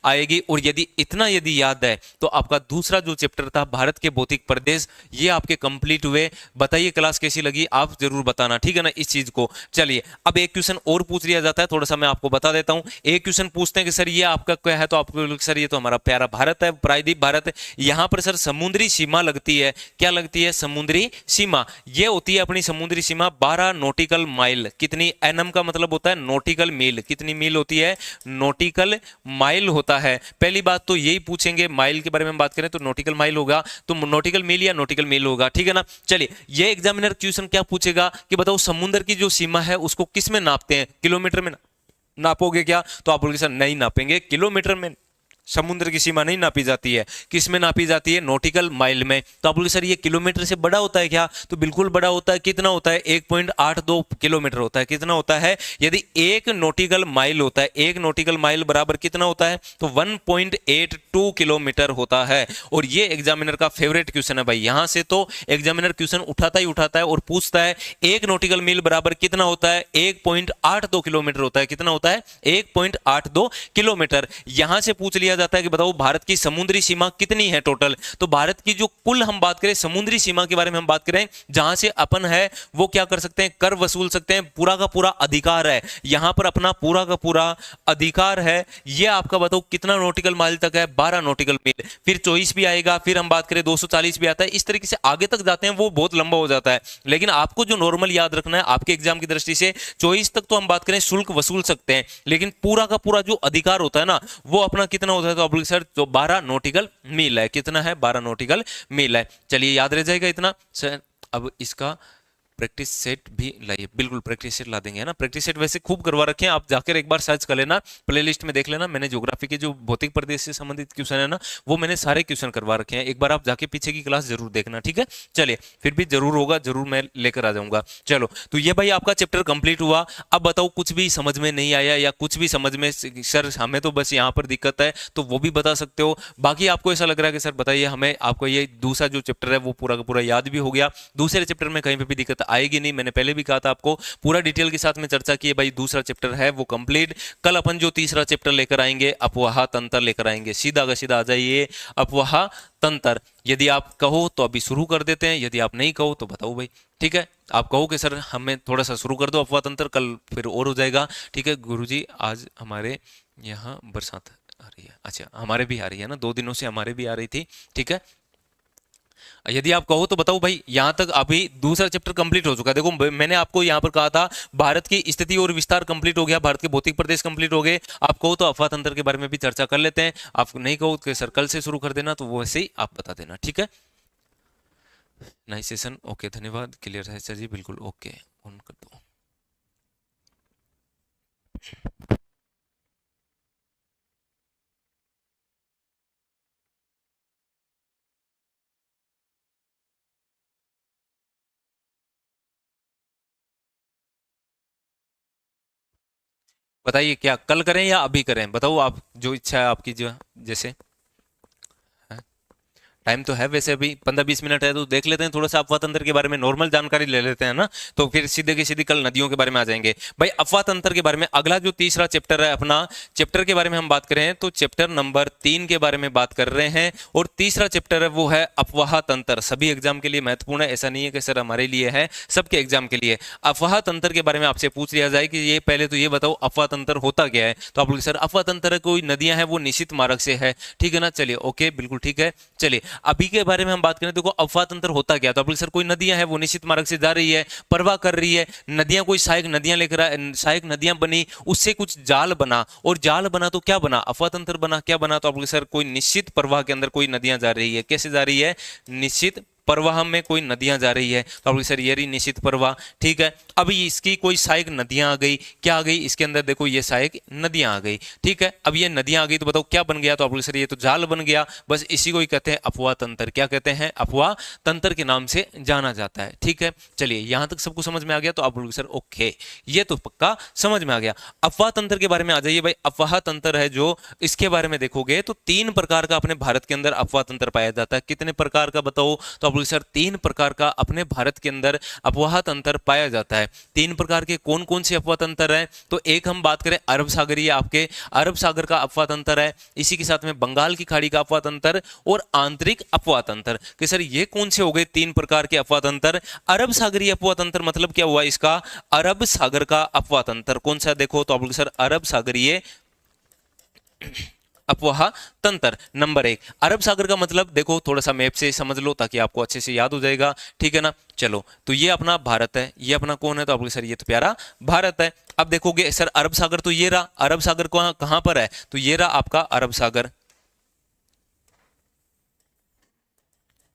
आएगी। और यदि इतना यदि याद है, तो आपका दूसरा जो चैप्टर था भारत के भौतिक प्रदेश, ये आपके कंप्लीट हुए। बताइए क्लास कैसी लगी, आप जरूर बताना, ठीक है ना, इस चीज को। चलिए, अब एक क्वेश्चन और पूछ लिया जाता है, थोड़ा सा मैं आपको बता देता हूं। एक क्वेश्चन पूछते हैं कि सर ये आपका क्या है, तो आपको सर ये तो हमारा प्यारा भारत है, प्रायद्वीप भारत। यहां पर सर समुद्री सीमा लगती है। क्या लगती है? समुद्री सीमा। ये होती है अपनी समुद्री सीमा 12 नॉटिकल माइल। कितनी? एनएम का मतलब होता है नॉटिकल मील। कितनी मील होती है? नॉटिकल माइल होता है। पहली बात तो यही पूछेंगे, माइल के बारे में बात करें तो नॉटिकल माइल होगा, तो नॉटिकल मील या नॉटिकल मील होगा, ठीक है ना। चलिए, ये एग्जामिनर क्वेश्चन क्या पूछेगा कि बताओ समुद्र की जो सीमा है उसको किस में नापते हैं? किलोमीटर में नापोगे क्या? तो आप बोलोगे सर नहीं नापेंगे, किलोमीटर में समुद्र की सीमा नहीं नापी जाती है। किस में नापी जाती है? नॉटिकल माइल में। तो आप बोलोगे सर ये किलोमीटर से बड़ा होता है क्या? तो बिल्कुल बड़ा होता है। कितना होता है? 1.82 किलोमीटर होता है। कितना होता है? यदि एक नॉटिकल माइल होता है, एक नॉटिकल माइल बराबर कितना होता है? तो 1.82 किलोमीटर होता है। और ये एग्जामिनर का फेवरेट क्वेश्चन है भाई, यहां से तो एग्जामिनर क्वेश्चन उठाता ही उठाता है और पूछता है एक नॉटिकल मील बराबर कितना होता है? 1.82 किलोमीटर होता है। कितना होता है? 1.82 किलोमीटर। यहां से पूछ लिया जाता है कि बताओ भारत की समुद्री सीमा कितनी है टोटल। तो भारत की जो कुल हम बात करें समुद्री सीमा के बारे में हम बात करें, जहां से अपन है वो क्या कर सकते हैं? कर वसूल सकते हैं। पूरा का पूरा अधिकार है यहां पर, अपना पूरा का पूरा अधिकार है। ये आपका बताओ कितना नॉटिकल माइल तक है? 12 नॉटिकल मील। फिर 24 भी आएगा, फिर हम बात करें 240 भी आता है। इस तरीके से आगे तक जाते हैं, वो बहुत लंबा हो जाता है। लेकिन आपको जो नॉर्मल याद रखना है आपके एग्जाम की दृष्टि से, 24 तक तो हम बात करें शुल्क वसूल सकते हैं, लेकिन पूरा का पूरा जो अधिकार होता है ना, वो अपना कितना होता है? तो आप सर तो 12 नॉटिकल मील है। कितना है? 12 नॉटिकल मील है। चलिए, याद रह जाएगा इतना सर। अब इसका प्रैक्टिस सेट भी लाइए, बिल्कुल प्रैक्टिस सेट ला देंगे, है ना। प्रैक्टिस सेट वैसे खूब करवा रखे हैं, आप जाकर एक बार सर्च कर लेना, प्लेलिस्ट में देख लेना। मैंने ज्योग्राफी के जो भौतिक प्रदेश से संबंधित क्वेश्चन है ना, वो मैंने सारे क्वेश्चन करवा रखे हैं। एक बार आप जाके पीछे की क्लास जरूर देखना, ठीक है। चलिए, फिर भी जरूर होगा, जरूर मैं लेकर आ जाऊंगा। चलो, तो ये भाई आपका चैप्टर कंप्लीट हुआ। अब बताओ कुछ भी समझ में नहीं आया या कुछ भी समझ में सर हमें तो बस यहाँ पर दिक्कत है, तो वो भी बता सकते हो। बाकी आपको ऐसा लग रहा है कि सर बताइए हमें, आपको ये दूसरा जो चैप्टर है वो पूरा का पूरा याद भी हो गया, दूसरे चैप्टर में कहीं पे भी दिक्कत आएगी नहीं। मैंने पहले भी कहा था आपको, पूरा डिटेल के साथ में चर्चा की है भाई। दूसरा चैप्टर है वो कंप्लीट। कल अपन जो तीसरा चैप्टर लेकर आएंगे, अपवाह तंत्र लेकर आएंगे। सीधा का सीधा आ जाइए, अपवाह तंत्र। यदि आप कहो तो अभी शुरू कर देते हैं, यदि आप नहीं कहो तो बताओ भाई, ठीक है। आप कहो कि सर हमें थोड़ा सा शुरू कर दो अपवाह तंत्र, कल फिर और हो जाएगा, ठीक है। गुरुजी आज हमारे यहाँ बरसात आ रही है। अच्छा, हमारे भी आ रही है ना, 2 दिनों से हमारे भी आ रही थी, ठीक है। यदि आप कहो तो बताओ भाई। यहां तक अभी दूसरा चैप्टर कंप्लीट हो चुका है। देखो मैंने आपको यहां पर कहा था भारत की स्थिति और विस्तार कंप्लीट हो गया, भारत के भौतिक प्रदेश कंप्लीट हो गए। आप कहो तो अफवाह तंत्र के बारे में भी चर्चा कर लेते हैं। आप नहीं कहो कि सर कल से शुरू कर देना, तो वो वैसे ही आप बता देना, ठीक है। नाइस सेशन, ओके, धन्यवाद, क्लियर है सर जी, बिल्कुल ओके, ऑन कर दो। बताइए क्या कल करें या अभी करें? बताओ आप, जो इच्छा है आपकी, जो जैसे टाइम तो है वैसे, अभी 15-20 मिनट है, तो देख लेते हैं थोड़ा सा अफवाह तंत्र के बारे में, नॉर्मल जानकारी ले लेते हैं ना, तो फिर सीधे की सीधी कल नदियों के बारे में आ जाएंगे। भाई अफवाह तंत्र के बारे में अगला जो तीसरा चैप्टर है अपना, चैप्टर के बारे में हम बात करें तो चैप्टर नंबर 3 के बारे में बात कर रहे हैं, और तीसरा चैप्टर है वो है अफवाह तंत्र। सभी एग्जाम के लिए महत्वपूर्ण है, ऐसा नहीं है कि सर हमारे लिए है, सबके एग्जाम के लिए। अफवाह तंत्र के बारे में आपसे पूछ लिया जाए कि ये पहले तो ये बताओ अफवाह तंत्र होता क्या है, तो आप लोग सर अफवाह तंत्र कोई नदियां हैं वो निश्चित मार्ग से है, ठीक है ना। चलिए ओके, बिल्कुल ठीक है। चलिए अभी के बारे में हम बात करें, देखो अफवाह तंत्र होता क्या, तो आप लोग सर कोई नदियां हैं वो निश्चित मार्ग से जा रही है, प्रवाह कर रही है, नदियां कोई सहायक नदियां लेकर, सहायक नदियां बनी, उससे कुछ जाल बना, और जाल बना तो क्या बना, अफवाह तंत्र बना। क्या बना, तो आप लोग सर कोई निश्चित प्रवाह के अंदर कोई नदियां जा रही है, कैसे जा रही है, निश्चित प्रवाह में कोई नदियां जा रही है, तो आप सर ये रही निश्चित प्रवाह, ठीक है। अब इसकी कोई सहायक नदियां आ गई, क्या आ गई इसके अंदर, देखो ये सहायक नदियां आ गई, ठीक है। अब ये नदियां आ गई तो बताओ क्या बन गया, तो आप सर ये तो जाल बन गया, बस इसी को ही कहते हैं अफवाह तंत्र। क्या कहते हैं, अफवाह तंत्र के नाम से जाना जाता है, ठीक है। चलिए यहां तक सबको समझ में आ गया, तो आप सर ओके, ये तो पक्का समझ में आ गया। अफवाह तंत्र के बारे में आ जाइए भाई। अफवाह तंत्र है जो, इसके बारे में देखोगे तो 3 प्रकार का अपने भारत के अंदर अफवाह तंत्र पाया जाता है। कितने प्रकार का बताओ, तो आप सर 3 प्रकार का अपने भारत के अंदर अफवाह तंत्र पाया जाता है। 3 प्रकार के कौन कौन से अफवाह तंत्र है, तो एक हम बात करें अरब सागरीय, आपके अरब सागर का अफवाह तंत्र है, इसी के साथ में बंगाल की खाड़ी का अफवाह तंत्र, और आंतरिक अफवाह तंत्र। कि सर ये कौन से हो गए 3 प्रकार के अफवाह तंत्र। अरब सागरीय अफवाह तंत्र मतलब क्या हुआ इसका, अरब सागर का अफवाह तंत्र कौन सा, देखो तो आप सर अरब सागरीय अफवाह तंत्र नंबर 1। अरब सागर का मतलब देखो, थोड़ा सा मैप से समझ लो ताकि आपको अच्छे से याद हो जाएगा, ठीक है ना। चलो तो ये अपना भारत है, ये अपना कौन है, तो आप सर ये तो प्यारा भारत है। अब देखोगे सर अरब सागर तो ये रहा, अरब सागर कहां पर है, तो ये रहा आपका अरब सागर।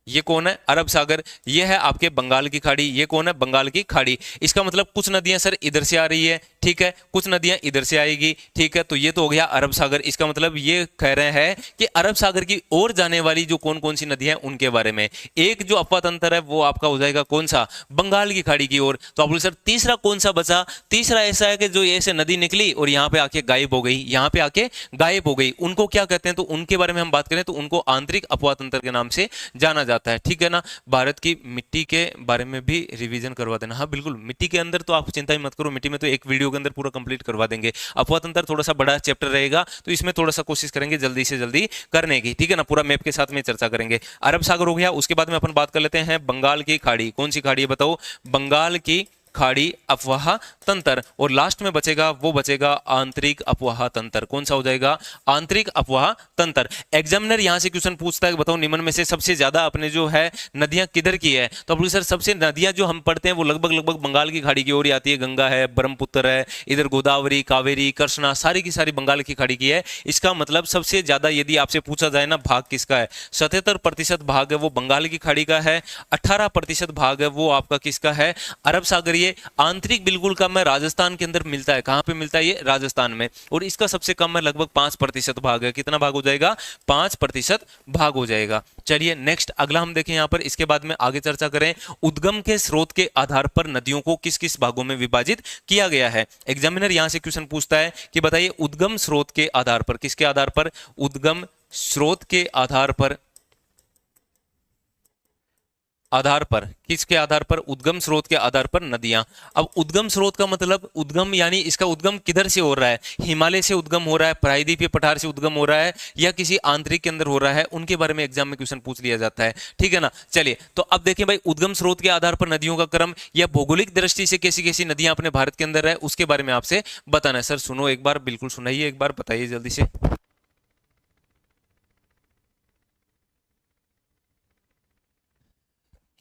ये कौन है, अरब सागर। ये है आपके बंगाल की खाड़ी, ये कौन है, बंगाल की खाड़ी। इसका मतलब कुछ नदियां सर इधर से आ रही है, ठीक है, कुछ नदियां इधर से आएगी, ठीक है। तो ये तो हो गया अरब सागर। इसका मतलब ये कह रहे हैं कि अरब सागर की ओर जाने वाली जो कौन कौन सी नदियां हैं उनके बारे में। एक जो अफवाह तंत्र है वो आपका हो जाएगा कौन सा, बंगाल की खाड़ी की ओर। तो आप बोले सर तीसरा कौन सा बचा, तीसरा ऐसा है कि जो ऐसे नदी निकली और यहाँ पे आके गायब हो गई, यहाँ पे आके गायब हो गई, उनको क्या कहते हैं, तो उनके बारे में हम बात करें तो उनको आंतरिक अफवाह तंत्र के नाम से जाना जाता है, ठीक है ना। भारत की मिट्टी के बारे में भी रिवीजन करवा देना। हाँ बिल्कुल, मिट्टी के अंदर तो आप चिंता ही मत करो, मिट्टी में तो एक वीडियो के अंदर पूरा कंप्लीट करवा देंगे। अफवाह तंत्र थोड़ा सा बड़ा चैप्टर रहेगा, तो इसमें थोड़ा सा कोशिश करेंगे जल्दी से जल्दी करने की, ठीक है ना। पूरा मैप के साथ में चर्चा करेंगे। अरब सागर हो गया, उसके बाद में अपन बात कर लेते हैं बंगाल की खाड़ी। कौन सी खाड़ी है बताओ, बंगाल की खाड़ी अफवाह तंत्र। और लास्ट में बचेगा, वो बचेगा आंतरिक अफवाह तंत्र। कौन सा हो जाएगा, आंतरिक अफवाह तंत्र। एग्जामिनर यहां से क्वेश्चन पूछता है कि बताओ निम्न में से सबसे ज्यादा अपने जो है नदियां किधर की है, तो अब सर सबसे नदियां जो हम पढ़ते हैं वो लगभग लगभग बंगाल की खाड़ी की ओर आती है। गंगा है, ब्रह्मपुत्र है, इधर गोदावरी, कावेरी, कृष्णा, सारी की सारी बंगाल की खाड़ी की है। इसका मतलब सबसे ज्यादा यदि आपसे पूछा जाए ना भाग किसका है, 77% भाग है वो बंगाल की खाड़ी का है, 18% भाग है वो आपका किसका है, अरब सागरीय। आंतरिक बिल्कुल कम है, राजस्थान के अंदर मिलता है। कहां पे मिलता है, ये राजस्थान में। और इसका सबसे कम है, लगभग 5% भाग है। कितना भाग हो जाएगा, 5% भाग हो जाएगा। चलिए नेक्स्ट अगला हम देखें यहां पर, इसके बाद में आगे चर्चा करें उद्गम के स्रोत के आधार पर नदियों को किस किस भागों में विभाजित किया गया है। एग्जामिनर यहां से क्वेश्चन पूछता है कि बताइए उद्गम स्रोत के आधार पर, किसके आधार पर, उद्गम स्रोत के आधार पर, किसके आधार पर, उद्गम स्रोत के आधार पर नदियां। अब उद्गम स्रोत का मतलब, उद्गम यानी इसका उद्गम किधर से हो रहा है, हिमालय से उद्गम हो रहा है, प्रायद्वीपीय पठार से उद्गम हो रहा है, या किसी आंतरिक के अंदर हो रहा है, उनके बारे में एग्जाम में क्वेश्चन पूछ लिया जाता है, ठीक है ना। चलिए तो अब देखें भाई उद्गम स्रोत के आधार पर नदियों का क्रम या भौगोलिक दृष्टि से कैसी कैसी नदियां अपने भारत के अंदर है उसके बारे में आपसे बताना है। सर सुनो एक बार, बिल्कुल सुनाइए एक बार, बताइए जल्दी से।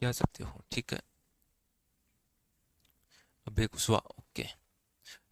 क्या सकते हो, ठीक है, अभय कुशवाहा, ओके।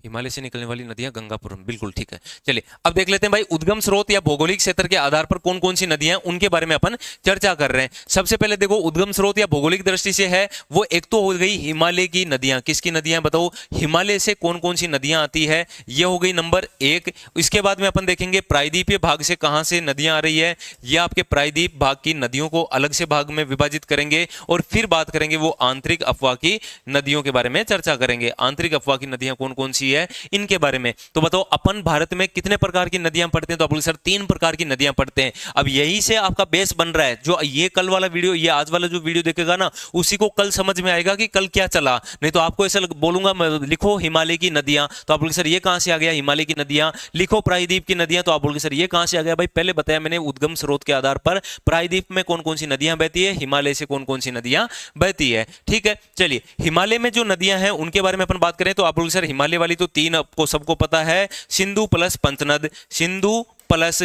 हिमालय से निकलने वाली नदियां गंगापुरम, बिल्कुल ठीक है। चलिए अब देख लेते हैं भाई उद्गम स्रोत या भौगोलिक क्षेत्र के आधार पर कौन कौन सी नदियां हैं उनके बारे में अपन चर्चा कर रहे हैं। सबसे पहले देखो उद्गम स्रोत या भौगोलिक दृष्टि से है वो, एक तो हो गई हिमालय की नदियां। किसकी नदियां बताओ, हिमालय से कौन कौन सी नदियां आती है, ये हो गई नंबर 1। इसके बाद में अपन देखेंगे प्रायद्वीपीय भाग से कहां से नदियां आ रही है, ये आपके प्रायद्वीप भाग की नदियों को अलग से भाग में विभाजित करेंगे, और फिर बात करेंगे वो आंतरिक अफवाह की नदियों के बारे में चर्चा करेंगे। आंतरिक अफवाह की नदियां कौन कौन सी है इनके बारे में। तो बताओ अपन भारत में कितने प्रकार की नदियां पढ़ते हैं? तो आप बोले सर 3 प्रकार की नदियां पढ़ते हैं। अब यही से आपका बेस बन रहा है। जो ये कल वाला वीडियो, ये आज वाला जो वीडियो देखेगा ना, उसी को कल समझ में आएगा कि कल क्या चला। नहीं तो आपको ऐसा बोलूंगा लिखो हिमालय की नदियां, तो आप बोलोगे सर ये कहां से आ गया हिमालय की नदियां। लिखो प्रायद्वीप की नदियां, तो आप बोलोगे सर ये कहां से आ गया। भाई पहले बताया मैंने उद्गम स्रोत के आधार पर प्रायद्वीप में कौन कौन सी नदियां बहती है, हिमालय से कौन कौन सी नदियां बहती है। ठीक है, चलिए हिमालय में जो नदियां हैं उनके बारे में अपन बात करें तो आप बोलोगे सर हिमालय वाली तो 3 आपको सबको पता है, सिंधु प्लस पंचनद, सिंधु प्लस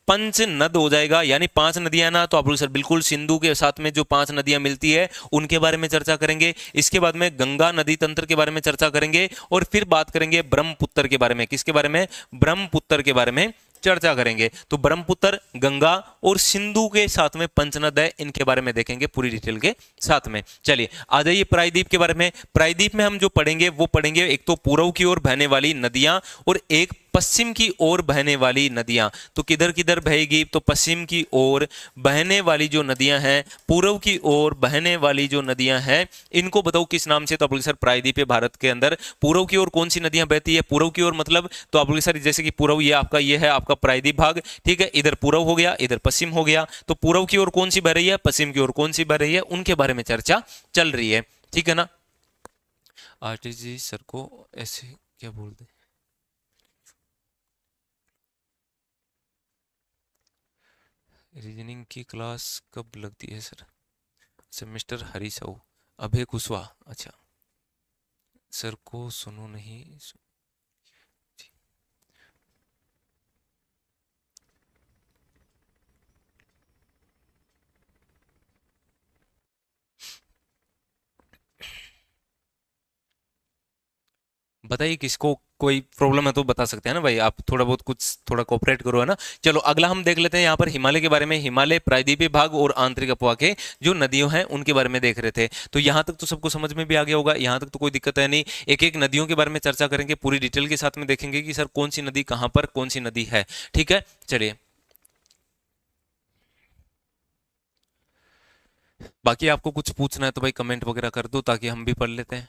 पंचनद हो जाएगा, यानी 5 नदियां ना। तो आप लोग सर बिल्कुल सिंधु के साथ में जो 5 नदियां मिलती है उनके बारे में चर्चा करेंगे। इसके बाद में गंगा नदी तंत्र के बारे में चर्चा करेंगे और फिर बात करेंगे ब्रह्मपुत्र के बारे में। किसके बारे में? ब्रह्मपुत्र के बारे में चर्चा करेंगे। तो ब्रह्मपुत्र, गंगा और सिंधु के साथ में पंचनद है, इनके बारे में देखेंगे पूरी डिटेल के साथ में। चलिए आ जाइए प्रायद्वीप के बारे में। प्रायद्वीप में हम जो पढ़ेंगे वो पढ़ेंगे एक तो पूर्व की ओर बहने वाली नदियां और एक पश्चिम की ओर बहने वाली नदियां। तो किधर किधर बहेगी? तो पश्चिम की ओर बहने वाली जो नदियां हैं, पूर्व की ओर बहने वाली जो नदियां हैं, इनको बताओ किस नाम से? तो आप बोलोगे सर प्रायद्वीप है भारत के अंदर, पूर्व की ओर कौन सी नदियां बहती है? पूर्व की ओर मतलब तो आप बोलोगे सर जैसे कि पूर्व ये आपका ये है आपका प्रायद्वीप भाग, ठीक है, इधर पूर्व हो गया, इधर पश्चिम हो गया। तो पूर्व की ओर कौन सी बह रही है, पश्चिम की ओर कौन सी बह रही है, उनके बारे में चर्चा चल रही है। ठीक है ना। आरटी जी सर को ऐसे क्या बोल दे, रीजनिंग की क्लास कब लगती है सर? सेमेस्टर हरी साहू, अभय कुशवाहा, अच्छा सर को सुनो नहीं बताइए किसको कोई प्रॉब्लम है तो बता सकते हैं ना भाई, आप थोड़ा बहुत कुछ थोड़ा कोऑपरेट करो, है ना। चलो अगला हम देख लेते हैं यहाँ पर हिमालय के बारे में। हिमालय प्रायद्वीपीय भाग और आंतरिक अपवा के जो नदियों हैं उनके बारे में देख रहे थे। तो यहाँ तक तो सबको समझ में भी आ गया होगा, यहाँ तक तो कोई दिक्कत है नहीं। एक एक नदियों के बारे में चर्चा करेंगे, पूरी डिटेल के साथ में देखेंगे कि सर कौन सी नदी कहाँ पर कौन सी नदी है। ठीक है, चलिए बाकी आपको कुछ पूछना है तो भाई कमेंट वगैरह कर दो ताकि हम भी पढ़ लेते हैं।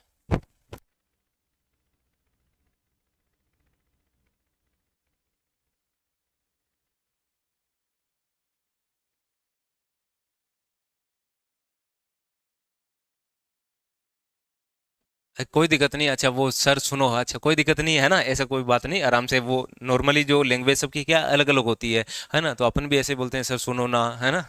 कोई दिक्कत नहीं, अच्छा वो सर सुनो, अच्छा कोई दिक्कत नहीं है ना, ऐसा कोई बात नहीं, आराम से वो नॉर्मली जो लैंग्वेज सबकी क्या अलग अलग होती है ना। तो अपन भी ऐसे बोलते हैं सर सुनो ना, है ना।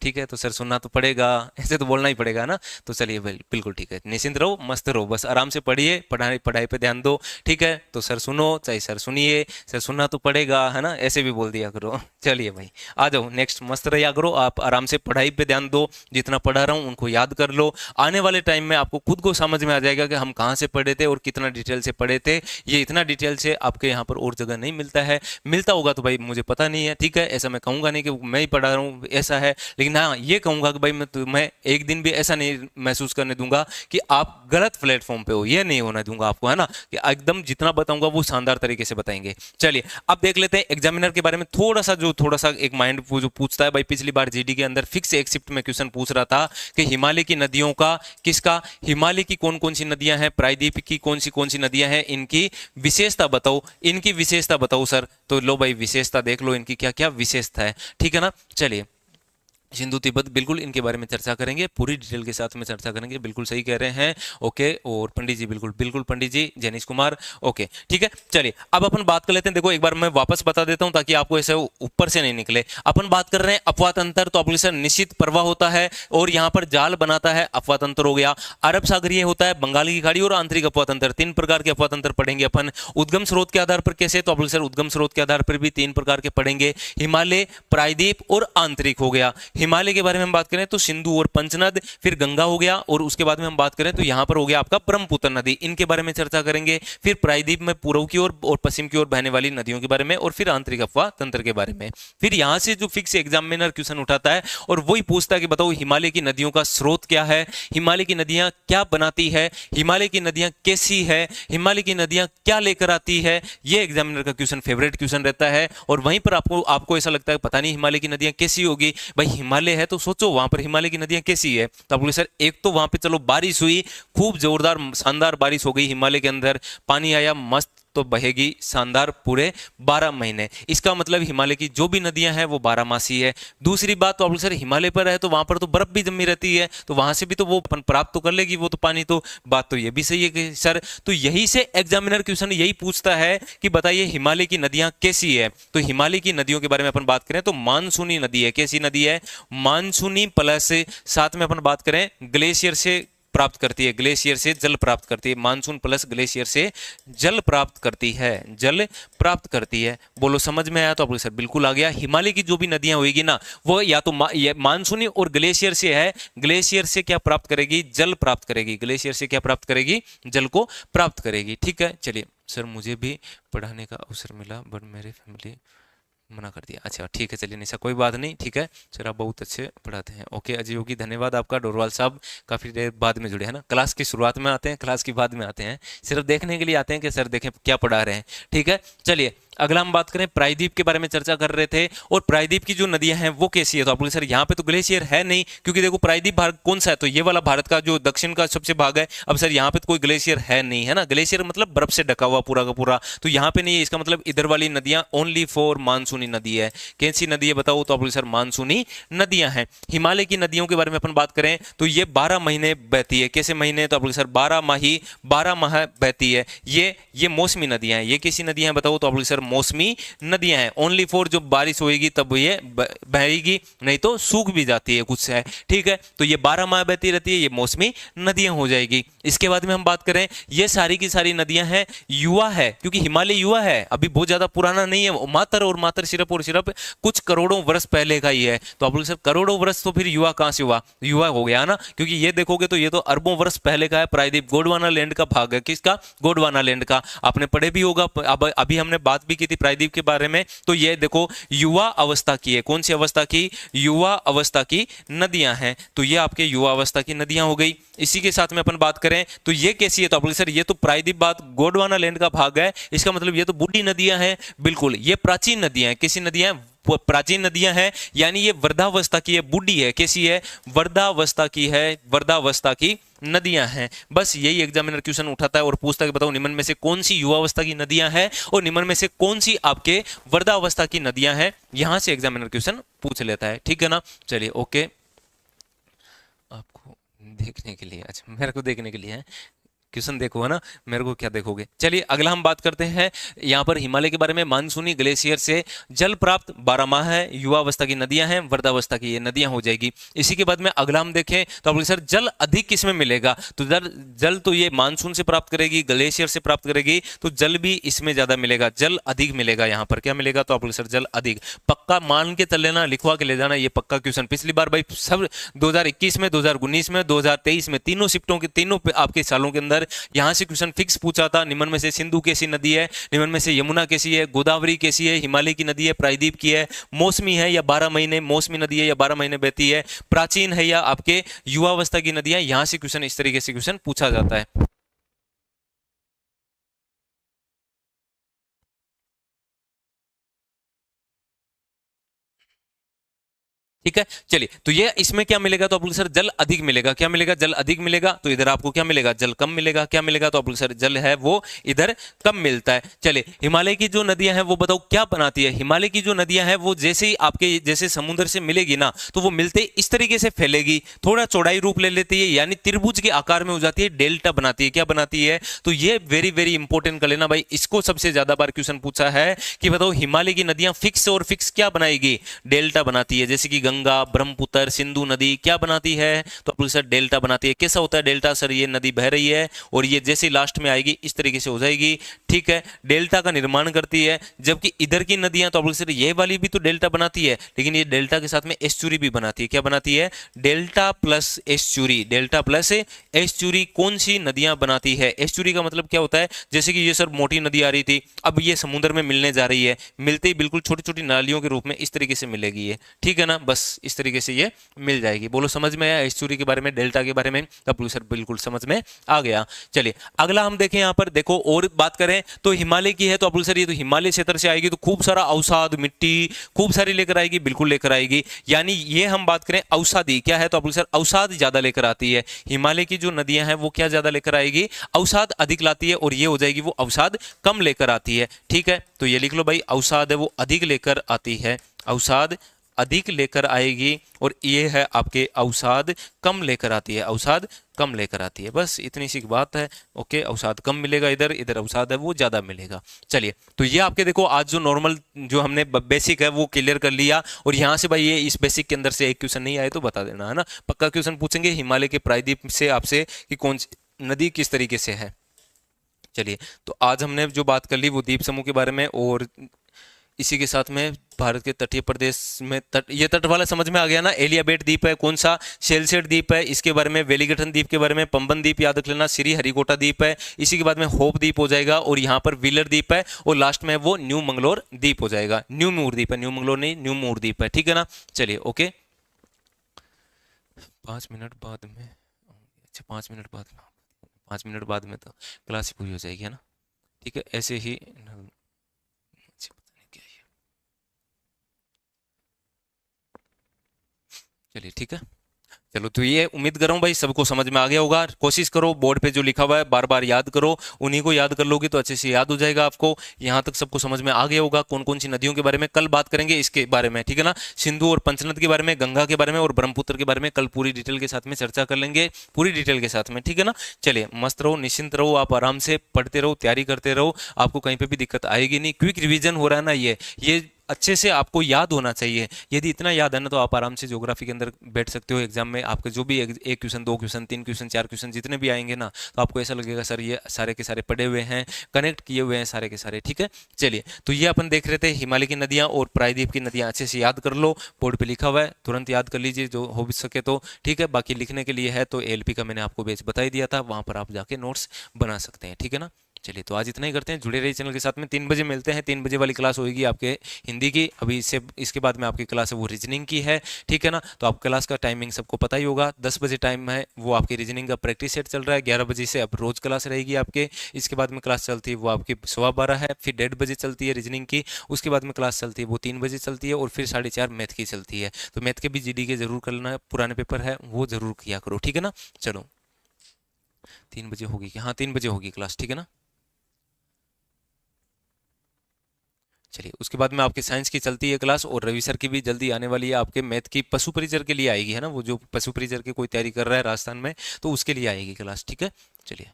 ठीक है, तो सर सुनना तो पड़ेगा, ऐसे तो बोलना ही पड़ेगा ना। तो चलिए भाई बिल्कुल ठीक है, निश्चिंत रहो, मस्त रहो, बस आराम से पढ़िए, पढ़ाई पढ़ाई पे ध्यान दो। ठीक है, तो सर सुनो चाहे सर सुनिए, सर सुनना तो पड़ेगा, है ना, ऐसे भी बोल दिया करो। चलिए भाई आ जाओ नेक्स्ट, मस्त रहा करो आप, आराम से पढ़ाई पे ध्यान दो, जितना पढ़ा रहा हूँ उनको याद कर लो। आने वाले टाइम में आपको खुद को समझ में आ जाएगा कि हम कहाँ से पढ़े थे और कितना डिटेल से पढ़े थे। ये इतना डिटेल से आपके यहाँ पर और जगह नहीं मिलता है, मिलता होगा तो भाई मुझे पता नहीं है। ठीक है, ऐसा मैं कहूँगा नहीं कि मैं ही पढ़ा रहा हूँ ऐसा है, लेकिन हाँ ये कहूँगा कि भाई मैं एक दिन भी ऐसा नहीं महसूस करने दूंगा कि आप गलत प्लेटफॉर्म पे हो, ये नहीं होने दूंगा आपको, है ना, कि एकदम जितना बताऊंगा वो शानदार तरीके से बताएंगे। चलिए अब देख लेते हैं एग्जामिनर के बारे में थोड़ा सा, जो थोड़ा सा एक माइंड जो पूछता है भाई, पिछली बार जीडी के अंदर फिक्स एक शिफ्ट में क्वेश्चन पूछ रहा था कि हिमालय की नदियों का, किसका, हिमालय की कौन कौन सी नदियां हैं, प्रायद्वीप की कौन सी नदियां हैं, इनकी विशेषता बताओ, इनकी विशेषता बताओ सर। तो लो भाई विशेषता देख लो, इनकी क्या क्या विशेषता है। ठीक है ना, चलिए सिंधु तिब्बत बिल्कुल इनके बारे में चर्चा करेंगे, पूरी डिटेल के साथ में चर्चा करेंगे, बिल्कुल सही कह रहे हैं। ओके, और पंडित जी बिल्कुल बिल्कुल पंडित जी जैनिश कुमार, ओके ठीक है। चलिए अब अपन बात कर लेते हैं, देखो एक बार मैं वापस बता देता हूं ताकि आपको ऐसे ऊपर से नहीं निकले। अपन बात कर रहे हैं अपवा तंत्र, तो आप सर निश्चित प्रवाह होता है और यहाँ पर जाल बनाता है, अपवा तंत्र हो गया। अरब सागरीय होता है, बंगाली की खाड़ी और आंतरिक अपवा तंत्र, 3 प्रकार के अपवा तंत्र पढ़ेंगे अपन। उद्गम स्रोत के आधार पर कैसे, तो आप सर उद्गम स्रोत के आधार पर भी 3 प्रकार के पढ़ेंगे, हिमालय, प्रायद्वीप और आंतरिक हो गया। हिमालय के बारे में हम बात करें तो सिंधु और पंचनद, फिर गंगा हो गया, और उसके बाद में हम बात करें तो यहां पर हो गया आपका ब्रह्मपुत्र नदी, इनके बारे में चर्चा करेंगे। फिर प्रायद्वीप में पूर्व की ओर और पश्चिम की ओर बहने वाली नदियों के बारे में, और फिर आंतरिक अपवा तंत्र के बारे में। फिर यहां से जो फिक्स एग्जामिनर क्वेश्चन उठाता है और वही पूछता है कि बताओ हिमालय की नदियों का स्रोत क्या है, हिमालय की नदियां क्या बनाती है, हिमालय की नदियां कैसी है, हिमालय की नदियां क्या लेकर आती है। ये एग्जामिनर का क्वेश्चन फेवरेट क्वेश्चन रहता है। और वहीं पर आपको ऐसा लगता है पता नहीं हिमालय की नदियां कैसी होगी, भाई हिमालय है तो सोचो वहां पर हिमालय की नदियां कैसी है। तो आप बोले सर एक तो वहां पे चलो बारिश हुई, खूब जोरदार शानदार बारिश हो गई हिमालय के अंदर, पानी आया मस्त, तो बहेगी शानदार पूरे 12 महीने। इसका मतलब हिमालय की जो भी नदियां हैं वो 12 मासी है। दूसरी बात तो सर हिमालय पर है तो वहां पर तो बर्फ भी जमी रहती है, तो वहां से भी तो वो अपन प्राप्त तो कर लेगी वो तो पानी, तो बात तो ये भी सही है कि सर, तो यही से एग्जामिनर क्वेश्चन यही पूछता है कि बताइए हिमालय की नदियां कैसी है। तो हिमालय की नदियों के बारे में अपन बात करें तो मानसूनी नदी है। कैसी नदी है? मानसूनी प्लस साथ में अपन बात करें ग्लेशियर से प्राप्त करती है, ग्लेशियर से जल प्राप्त करती है। मानसून प्लस ग्लेशियर से जल प्राप्त करती है, जल प्राप्त करती है। बोलो समझ में आया? तो आप सर बिल्कुल आ गया। हिमालय की जो भी नदियां होगी ना वो या तो मानसूनी और ग्लेशियर से है। ग्लेशियर से क्या प्राप्त करेगी? जल प्राप्त करेगी। ग्लेशियर से क्या प्राप्त करेगी? जल को प्राप्त करेगी। ठीक है, चलिए सर मुझे भी पढ़ाने का अवसर मिला बट मेरी फैमिली मना कर दिया। अच्छा ठीक है, चलिए निशा कोई बात नहीं, ठीक है सर आप बहुत अच्छे पढ़ाते हैं। ओके अजय योगी धन्यवाद आपका। डोरवाल साहब काफ़ी देर बाद में जुड़े हैं ना, क्लास की शुरुआत में आते हैं, क्लास की बाद में आते हैं, सिर्फ देखने के लिए आते हैं कि सर देखें क्या पढ़ा रहे हैं। ठीक है, चलिए अगला हम बात करें प्रायद्वीप के बारे में चर्चा कर रहे थे। और प्रायद्वीप की जो नदियां हैं वो कैसी है? तो आप बोले सर यहाँ पे तो ग्लेशियर है नहीं, क्योंकि देखो प्रायद्वीप भाग कौन सा है? तो ये वाला भारत का जो दक्षिण का सबसे भाग है। अब सर यहाँ पे तो कोई ग्लेशियर है नहीं, है ना, ग्लेशियर मतलब बर्फ से ढका हुआ पूरा का पूरा, तो यहाँ पे नहीं है। इसका मतलब इधर वाली नदियां ओनली फॉर मानसूनी नदी है। कैसी नदी है बताओ? तो आप बोले सर मानसूनी नदियां हैं। हिमालय की नदियों के बारे में अपन बात करें तो ये 12 महीने बहती है। कैसे महीने? तो आप बोले सर 12 माह बहती है। ये मौसमी नदियां हैं। ये कैसी नदियां हैं बताओ? तो आप बोले सर मौसमी नदियां हैं। ओनली फॉर जब बारिश होएगी तब ये बहेगी, नहीं तो सूख भी जाती है कुछ है। ठीक है, तो ये 12 माह बहती रहती है, ये मौसमी नदियां हो जाएगी। इसके बाद में हम बात करें, ये सारी की सारी नदियां हैं युवा है, क्योंकि हिमालय युवा है, अभी बहुत ज्यादा पुराना नहीं है, मात्र और मात्र सिर्फ और सिर्फ कुछ करोड़ों वर्ष पहले का ही है। तो आप बोले सर करोड़ों वर्ष तो फिर युवा कहां से हुआ? युवा हो गया ना, क्योंकि ये देखोगे तो ये तो अरबों वर्ष पहले का है। प्रायद्वीप गोंडवाना लैंड का भाग है। किसका? गोंडवाना लैंड का। आपने पढ़े भी होगा, अब अभी हमने बात भी की थी प्रायद्वीप के बारे में। तो ये देखो युवा अवस्था की है। कौन सी अवस्था की? युवा अवस्था की नदियां हैं। तो ये आपके युवा अवस्था की नदियां हो गई। इसी के साथ में अपन बात करें तो ये कैसी है? तो आप बोले सर ये तो प्रायद्वीप बात गोंडवाना लैंड का भाग है, इसका मतलब ये तो बूढ़ी नदियां हैं। बिल्कुल, ये प्राचीन नदियां हैं। कैसी नदियां हैं? प्राचीन नदियां हैं, यानी ये वर्धावस्था की है, बूढ़ी है। कैसी है? वर्धावस्था की है, वर्धावस्था की नदियां हैं। बस यही एग्जामिनर क्वेश्चन उठाता है और पूछता है कि बताओ निम्न में से कौन सी युवावस्था की नदियां हैं और निम्न में से कौन सी आपके वर्धावस्था की नदियां हैं। यहां से एग्जामिनर क्वेश्चन पूछ लेता है। ठीक है ना, चलिए ओके। आपको देखने के लिए, अच्छा मेरे को देखने के लिए है क्वेश्चन, देखो है ना, मेरे को क्या देखोगे। चलिए अगला हम बात करते हैं यहाँ पर हिमालय के बारे में। मानसूनी ग्लेशियर से जल प्राप्त 12 माह है, युवावस्था की नदियां हैं, वर्धावस्था की ये नदियां हो जाएगी। इसी के बाद में अगला हम देखें तो आप सर जल अधिक किसमें मिलेगा? तो जल तो ये मानसून से प्राप्त करेगी, ग्लेशियर से प्राप्त करेगी, तो जल भी इसमें ज्यादा मिलेगा, जल अधिक मिलेगा। यहाँ पर क्या मिलेगा? तो आप सर जल अधिक। पक्का मान के चल लेना, लिखवा के ले जाना, ये पक्का क्वेश्चन। पिछली बार भाई सब 2021 में, 2019 में, 2023 में, तीनों शिफ्टों के तीनों आपके सालों के अंदर यहां से क्वेश्चन फिक्स पूछा था। निम्न में से सिंधु कैसी नदी है? निम्न में से यमुना कैसी है? गोदावरी कैसी है? हिमालय की नदी है, प्रायद्वीप की है, मौसमी है या 12 महीने मौसमी नदी है या 12 महीने बहती है, प्राचीन है या आपके युवावस्था की नदियां। यहां से क्वेश्चन इस तरीके से क्वेश्चन पूछा जाता है। ठीक है, चलिए तो ये इसमें क्या मिलेगा? तो आप सर जल अधिक मिलेगा। क्या मिलेगा? जल अधिक मिलेगा। तो इधर आपको क्या मिलेगा? जल कम मिलेगा। क्या मिलेगा? तो आप सर जल है वो इधर कम मिलता है। चलिए हिमालय की जो नदियां हैं वो बताओ क्या बनाती है? हिमालय की जो नदियां हैं वो जैसे ही आपके जैसे समुद्र से मिलेगी ना तो वो मिलते इस तरीके से फैलेगी, थोड़ा चौड़ाई रूप ले लेती है, यानी त्रिभुज के आकार में हो जाती है, डेल्टा बनाती है। क्या बनाती है? तो ये वेरी वेरी इंपॉर्टेंट कर लेना भाई, इसको सबसे ज्यादा बार क्वेश्चन पूछा है कि बताओ हिमालय की नदियां फिक्स और फिक्स क्या बनाएगी? डेल्टा बनाती है। जैसे कि गंगा, ब्रह्मपुत्र, सिंधु नदी क्या बनाती है? तो आप सर डेल्टा बनाती है। कैसा होता है डेल्टा? सर ये नदी बह रही है और ये जैसे लास्ट में आएगी इस तरीके से हो जाएगी। ठीक है, डेल्टा का निर्माण करती है। जबकि इधर की नदियां तो आप सर ये वाली भी तो डेल्टा बनाती है, लेकिन ये डेल्टा के साथ में एस्चुरी भी बनाती है। क्या बनाती है? Delta plus estuary. Delta plus estuary कौन सी नदियां बनाती है? एस्चुरी का मतलब क्या होता है? जैसे कि ये सर मोटी नदी आ रही थी, अब ये समुद्र में मिलने जा रही है, मिलते ही बिल्कुल छोटी छोटी नालियों के रूप में इस तरीके से मिलेगी ये। ठीक है ना, बस 10 इस तरीके से ये मिल जाएगी। बोलो समझ में आया एस्चुरी के बारे में, डेल्टा के बारे में? कपिल सर बिल्कुल समझ में आ गया। चलिए अगला हम देखें यहाँ पर, देखो और बात करें तो हिमालय की है तो अब्दुल सर ये तो हिमालय क्षेत्र से आएगी तो खूब सारा अवसाद मिट्टी खूब सारी लेकर आएगी, बिल्कुल लेकर आएगी। यानी ये हम बात करें अवसादी क्या है तो अब्दुल सर अवसाद ज्यादा लेकर आती है। हिमालय की जो नदियां हैं वो क्या ज्यादा लेकर आएगी? अवसाद अधिक लाती है, और ये हो जाएगी वो अवसाद कम लेकर आती है। ठीक है, तो ये लिख लो भाई, अवसाद है वो अधिक लेकर आती है, अवसाद अधिक लेकर आएगी, और ये है आपके अवसाद कम लेकर आती है, अवसाद कम लेकर आती है। बस इतनी सी बात है। ओके, अवसाद कम मिलेगा इधर, इधर अवसाद है वो ज्यादा मिलेगा। चलिए तो ये आपके देखो आज जो नॉर्मल जो हमने बेसिक है वो क्लियर कर लिया, और यहाँ से भाई ये इस बेसिक के अंदर से एक क्वेश्चन नहीं आए तो बता देना, है ना? पक्का क्वेश्चन पूछेंगे हिमालय के प्रायद्वीप से आपसे कि कौन सी नदी किस तरीके से है। चलिए तो आज हमने जो बात कर ली वो द्वीप समूह के बारे में, और इसी के साथ में भारत के तटीय प्रदेश में ये तट वाला समझ में आ गया ना? एलियाबेट द्वीप है, कौन सा? शेलसेट द्वीप है, इसके बारे में वेलिंगटन द्वीप के बारे में, पंबन द्वीप याद रख लेना, श्री हरिकोटा द्वीप है, इसी के बाद में होप द्वीप हो जाएगा, और यहाँ पर व्हीलर द्वीप है, और लास्ट में वो न्यू मंगलोर द्वीप हो जाएगा। न्यू मूर द्वीप है, न्यू मंगलोर नहीं, न्यू मूर द्वीप है। ठीक है ना? चलिए ओके, 5 मिनट बाद में, अच्छा 5 मिनट बाद में, 5 मिनट बाद में तो क्लास पूरी हो जाएगी, है ना? ठीक है, ऐसे ही चलिए ठीक है। चलो तो ये उम्मीद कर रहा हूँ भाई सबको समझ में आ गया होगा। कोशिश करो बोर्ड पे जो लिखा हुआ है बार बार याद करो, उन्हीं को याद कर लोगे तो अच्छे से याद हो जाएगा आपको। यहाँ तक सबको समझ में आ गया होगा कौन कौन सी नदियों के बारे में कल बात करेंगे इसके बारे में, ठीक है ना? सिंधु और पंचनद के बारे में, गंगा के बारे में और ब्रह्मपुत्र के बारे में कल पूरी डिटेल के साथ में चर्चा कर लेंगे, पूरी डिटेल के साथ में, ठीक है ना? चलिए मस्त रहो, निश्चिंत रहो, आप आराम से पढ़ते रहो, तैयारी करते रहो, आपको कहीं पर भी दिक्कत आएगी नहीं। क्विक रिविजन हो रहा है ना, ये अच्छे से आपको याद होना चाहिए। यदि इतना याद है ना तो आप आराम से ज्योग्राफी के अंदर बैठ सकते हो। एग्जाम में आपके जो भी एक क्वेश्चन, 2 क्वेश्चन, 3 क्वेश्चन, 4 क्वेश्चन जितने भी आएंगे ना तो आपको ऐसा लगेगा सर ये सारे के सारे पढ़े हुए हैं, कनेक्ट किए हुए हैं सारे के सारे। ठीक है, चलिए तो ये अपन देख रहे थे हिमालय की नदियां और प्रायद्वीप की नदियां। अच्छे से याद कर लो, बोर्ड पे लिखा हुआ है, तुरंत याद कर लीजिए जो हो सके तो। ठीक है, बाकी लिखने के लिए है तो एलपी का मैंने आपको बेच बता ही दिया था, वहां पर आप जाके नोट्स बना सकते हैं। ठीक है ना? चलिए तो आज इतना ही करते हैं, जुड़े रहिए चैनल के साथ में। 3 बजे मिलते हैं, 3 बजे वाली क्लास होगी आपके हिंदी की। अभी इसके बाद में आपकी क्लास है वो रीजनिंग की है, ठीक है ना? तो आप क्लास का टाइमिंग सबको पता ही होगा, 10 बजे टाइम है वो आपकी रीजनिंग का प्रैक्टिस सेट चल रहा है। 11 बजे से अब रोज क्लास रहेगी आपके। इसके बाद में क्लास चलती है वो आपकी 12:15 है, फिर 1:30 बजे चलती है रीजनिंग की। उसके बाद में क्लास चलती है वो 3 बजे चलती है, और फिर 4:30 मैथ की चलती है। तो मैथ के भी जीडी के जरूर करना, पुराने पेपर है वो जरूर किया करो, ठीक है ना? चलो 3 बजे होगी, हाँ 3 बजे होगी क्लास, ठीक है ना? चलिए उसके बाद में आपके साइंस की चलती है क्लास, और रवि सर की भी जल्दी आने वाली है आपके मैथ की, पशु परिचर के लिए आएगी, है ना? वो जो पशु परिचर की कोई तैयारी कर रहा है राजस्थान में तो उसके लिए आएगी क्लास, ठीक है? चलिए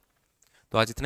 तो आज इतना ही।